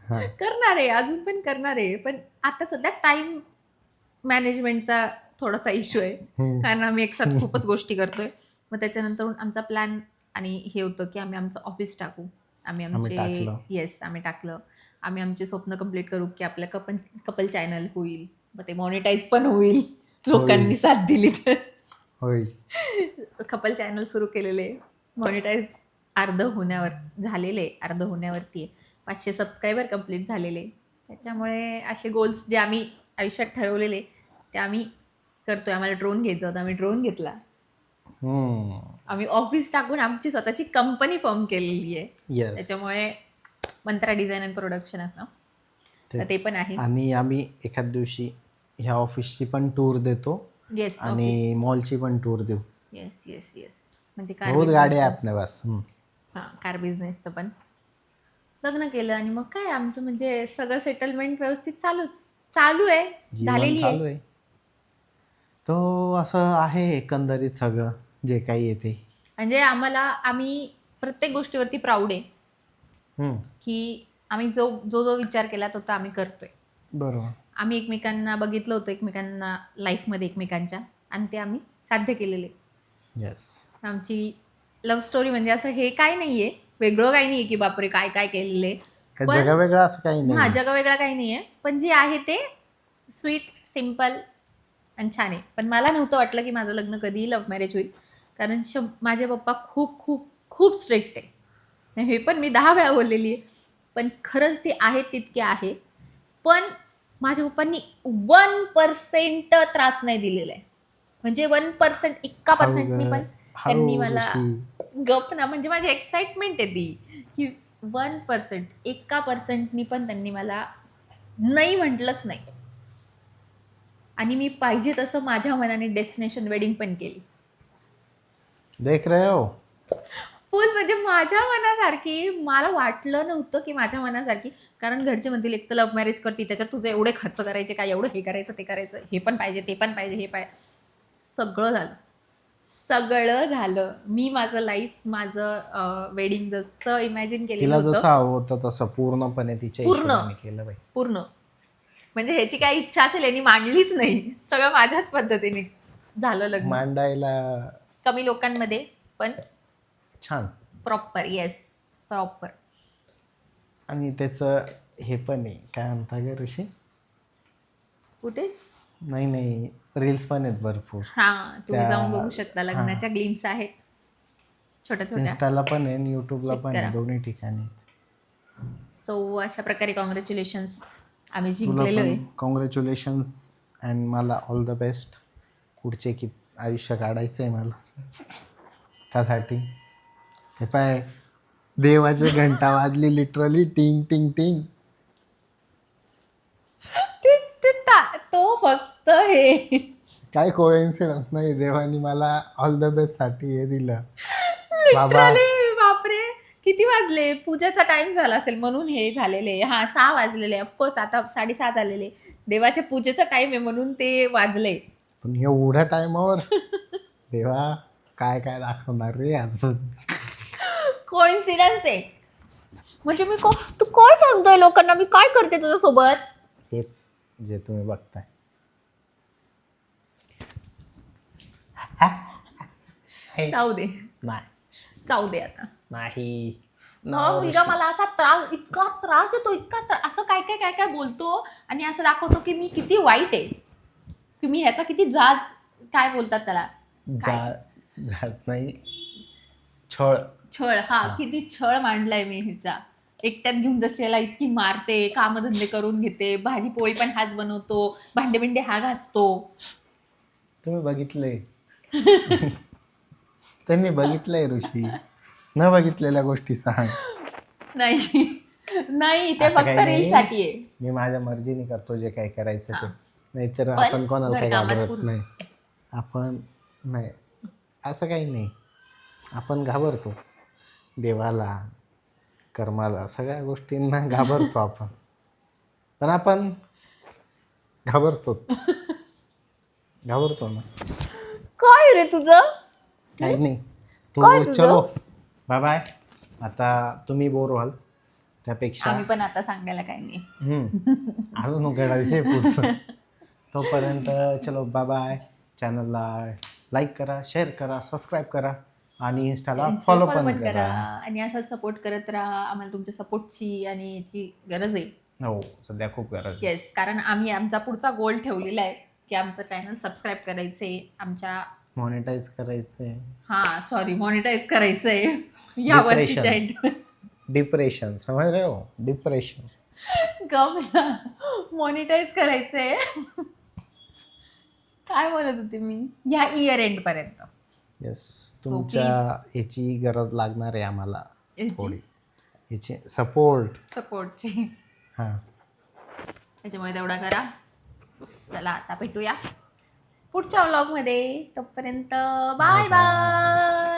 [SPEAKER 1] हा.
[SPEAKER 2] करणार आहे, अजून पण करणार आहे. पण आता सध्या टाइम मॅनेजमेंटचा थोडासा इश्यू आहे. कारण आम्ही एकसाथ खूपच गोष्टी करतोय. मग त्याच्यानंतर आमचा प्लॅन आणि हे होतं की आम्ही आमचं ऑफिस टाकू. आम्ही
[SPEAKER 1] टाकलं.
[SPEAKER 2] आम्ही टाकलं. आम्ही आमचे स्वप्न कंप्लीट करू की आपलं कपल चॅनल होईल, मग ते मॉनिटाईज पण होईल लोकांनी साथ दिली तर.
[SPEAKER 1] होय.
[SPEAKER 2] कपल चॅनल सुरू केलेले, मॉनिटाईज अर्ध होण्यावरती आहे. 500 सबस्क्रायबर कंप्लीट झालेले. त्याच्यामुळे असे गोल्स जे आम्ही आयुष्यात ठरवलेले ते आम्ही करतोय. आम्हाला ड्रोन घ्यायचा होता, आम्ही ड्रोन घेतला. आम्ही ऑफिस टाकून आमची स्वतःची कंपनी फॉर्म केलेली आहे. त्याच्यामुळे मंत्रा डिझाईन अँड प्रोडक्शन असं तर ते पण आहे.
[SPEAKER 1] आणि आम्ही एखाद दिवशी ह्या ऑफिसची पण टूर देतो.
[SPEAKER 2] येस,
[SPEAKER 1] आणि मॉलची पण टूर देऊ.
[SPEAKER 2] Yes yes yes. म्हणजे
[SPEAKER 1] बहुत गाडी आहे आपल्या बस.
[SPEAKER 2] हां, कार बिझनेसचं पण लग्न केलं आणि मग काय आमचं म्हणजे सगळं सेटलमेंट व्यवस्थित चालू आहे, झालेली
[SPEAKER 1] चालू
[SPEAKER 2] आहे.
[SPEAKER 1] आहे. तो असं आहे एकंदरीत सगळं जे काही येते.
[SPEAKER 2] म्हणजे आम्ही प्रत्येक गोष्टीवरती प्राऊड आहे की आम्ही जो विचार केला तो आम्ही करतोय.
[SPEAKER 1] बरोबर.
[SPEAKER 2] आम्ही एकमेकांना बघितलं होतं, एकमेकांना लाईफमध्ये एकमेकांच्या, आणि ते आम्ही साध्य केलेले.
[SPEAKER 1] येस.
[SPEAKER 2] आमची लव्ह स्टोरी म्हणजे असं हे काय नाहीये, वेगळं काही नाहीये की बापरे काय काय केलेले.
[SPEAKER 1] जगा वेगळं असं काही नाही.
[SPEAKER 2] हा, जगा वेगळा काही नाहीये, पण जे आहे ते स्वीट, सिम्पल आणि छान आहे. पण मला नव्हतं वाटलं की माझं लग्न कधीही लव्ह मॅरेज होईल. कारण माझे पप्पा खूप खूप खूप स्ट्रिक्ट आहे. हे पण मी 10 वेळा बोललेली आहे. पण खरंच ते आहेत तितके आहे. पण माझ्या पप्पांनी 1% त्रास नाही दिलेला आहे. म्हणजे 1%, 1% पण त्यांनी मला गप ना, म्हणजे माझी एक्साइटमेंट आहे ती की 1%, 1% पण त्यांनी मला नाही म्हटलंच नाही. आणि मी पाहिजे तसं माझ्या मनाने डेस्टिनेशन वेडिंग पण केली.
[SPEAKER 1] देख रहे हो.
[SPEAKER 2] फुल म्हणजे माझ्या मनासारखी मला वाटलं नव्हतं की माझ्या मनासारखी. कारण घरचे म्हणतील एक तर लव्ह मॅरेज करते, त्याच्यात तुझे एवढे खर्च करायचे काय, एवढं हे करायचं ते करायचं, हे पण पाहिजे ते पण पाहिजे, हे पाहिजे. सगळं झालं. मी माझं लाईफ, माझं वेडिंग जसं इमॅजिन केलेलं होतं,
[SPEAKER 1] जसं हवं होतं तसं पूर्णपणे तिच्या हिशोबाने केलं बाई.
[SPEAKER 2] पूर्ण. म्हणजे ह्याची काही इच्छा असेल यांनी मांडलीच नाही, सगळं माझ्याच पद्धतीने झालं लग्न.
[SPEAKER 1] मांडायला
[SPEAKER 2] कमी लोकांमध्ये पण
[SPEAKER 1] छान,
[SPEAKER 2] प्रॉपर. Yes, proper.
[SPEAKER 1] आणि त्याचं हे पण आहे, काय म्हणता ग ऋषी?
[SPEAKER 2] कुठे?
[SPEAKER 1] नाही रील्स पण आहेत भरपूर.
[SPEAKER 2] हां, तुम्ही जाऊन बघू शकता. लग्नाच्या ग्लिम्स आहेत छोट्या छोट्या.
[SPEAKER 1] इंस्टाला पण आहे आणि यूट्यूबला पण आहे, दोन्ही ठिकाणी.
[SPEAKER 2] सो अशा प्रकारे कॉंग्रॅच्युलेशन्स, आम्ही
[SPEAKER 1] तुला
[SPEAKER 2] जिंकलेलो
[SPEAKER 1] पण
[SPEAKER 2] आहे.
[SPEAKER 1] कॉंग्रॅच्युलेशन्स अँड मला ऑल द बेस्ट. पुढचे आयुष्य काढायचं आहे मला त्यासाठी. हे पाय, देवाची घंटा वाजली लिटरली, टिंग टिंग टिंग.
[SPEAKER 2] तो फक्त हे
[SPEAKER 1] काय कोइन्सिडन्स नाही, देवानी मला ऑल द बेस्ट साठी हे दिलं बाबा.
[SPEAKER 2] लिटरली बापरे, किती वाजले? पूजेचा टाइम झाला असेल म्हणून हे झालेले. हा 6 वाजलेले, ऑफकोर्स आता 6:30 झालेले. देवाच्या पूजेचा टाइम आहे म्हणून ते वाजले.
[SPEAKER 1] पण एवढ्या टायमावर देवा काय काय दाखवणार रे आज.
[SPEAKER 2] कोइन्सिडन्स आहे म्हणजे तू काय सांगतोय लोकांना, मी काय करते तुझ्यासोबत?
[SPEAKER 1] हेच जे तुम्ही बघताय.
[SPEAKER 2] जाऊ दे,
[SPEAKER 1] नाही
[SPEAKER 2] जाऊ दे आता.
[SPEAKER 1] नाही
[SPEAKER 2] मुलगा मला असा त्रास, इतका त्रास देतो, असं काय काय काय काय बोलतो आणि असं दाखवतो की मी किती वाईट आहे, की मी ह्याचा किती काय बोलतात त्याला,
[SPEAKER 1] जात नाही, छळ.
[SPEAKER 2] छळ. हा, किती छळ मांडलाय मी ह्याचा. एकट्यात घेऊन जशाला इतकी मारते, कामधंदे करून घेते, भाजी पोळी पण हाच बनवतो, भांडे बिंडे हा घासतो.
[SPEAKER 1] तुम्ही बघितलंय. त्यांनी बघितलंय ऋषी, न बघितलेल्या गोष्टी सांग.
[SPEAKER 2] नाही नाही, ते
[SPEAKER 1] असं
[SPEAKER 2] फक्त
[SPEAKER 1] काही नाही.
[SPEAKER 2] रीलसाठी आहे.
[SPEAKER 1] मी माझ्या मर्जीने करतो जे काय करायचं ते. नाहीतर
[SPEAKER 2] पण
[SPEAKER 1] आपण कोणाला काही
[SPEAKER 2] घरकामात
[SPEAKER 1] घाबरत
[SPEAKER 2] पूर्ण.
[SPEAKER 1] नाही. आपण नाही, असं काही नाही. आपण घाबरतो देवाला, कर्माला, सगळ्या गोष्टींना घाबरतो आपण. पण आपण घाबरतो ना.
[SPEAKER 2] काय रे तुझं?
[SPEAKER 1] काही नाही.
[SPEAKER 2] काय
[SPEAKER 1] तू
[SPEAKER 2] तुझं?
[SPEAKER 1] चलो बाय बाय. आता तुम्ही बोर व्हाल त्यापेक्षा
[SPEAKER 2] आम्ही पण आता सांगायला काही नाही.
[SPEAKER 1] अजून घडायचं पुढचं. तोपर्यंत चलो बाय बाय. चॅनलला लाईक करा, शेअर करा, सबस्क्राईब करा आणि इंस्टाला फॉलो पण करा.
[SPEAKER 2] आणि असंच सपोर्ट करत राहा. आम्हाला तुमच्या सपोर्टची आणि याची गरज आहे.
[SPEAKER 1] हो, सध्या खूप गरज आहे.
[SPEAKER 2] येस, कारण आम्ही आमचा पुढचा गोल ठेवलेला आहे की आमचं चॅनल सबस्क्राईब करायचंय, आमच्या
[SPEAKER 1] मॉनिटाईज करायचंय.
[SPEAKER 2] मॉनिटाईज करायचंय या वर्षीच्या
[SPEAKER 1] डिप्रेशन समज रहे हो, डिप्रेशन.
[SPEAKER 2] मॉनिटाईज करायचंय. काय बोलत होते मी, ह्या इयर एंड पर्यंत.
[SPEAKER 1] येस, तुमच्या याची गरज लागणार आहे आम्हाला थोडी, याची
[SPEAKER 2] सपोर्टची.
[SPEAKER 1] हां,
[SPEAKER 2] त्याच्यामुळे तेवढा करा. चला आता भेटूया पुढच्या व्लॉगमध्ये. तोपर्यंत बाय बाय.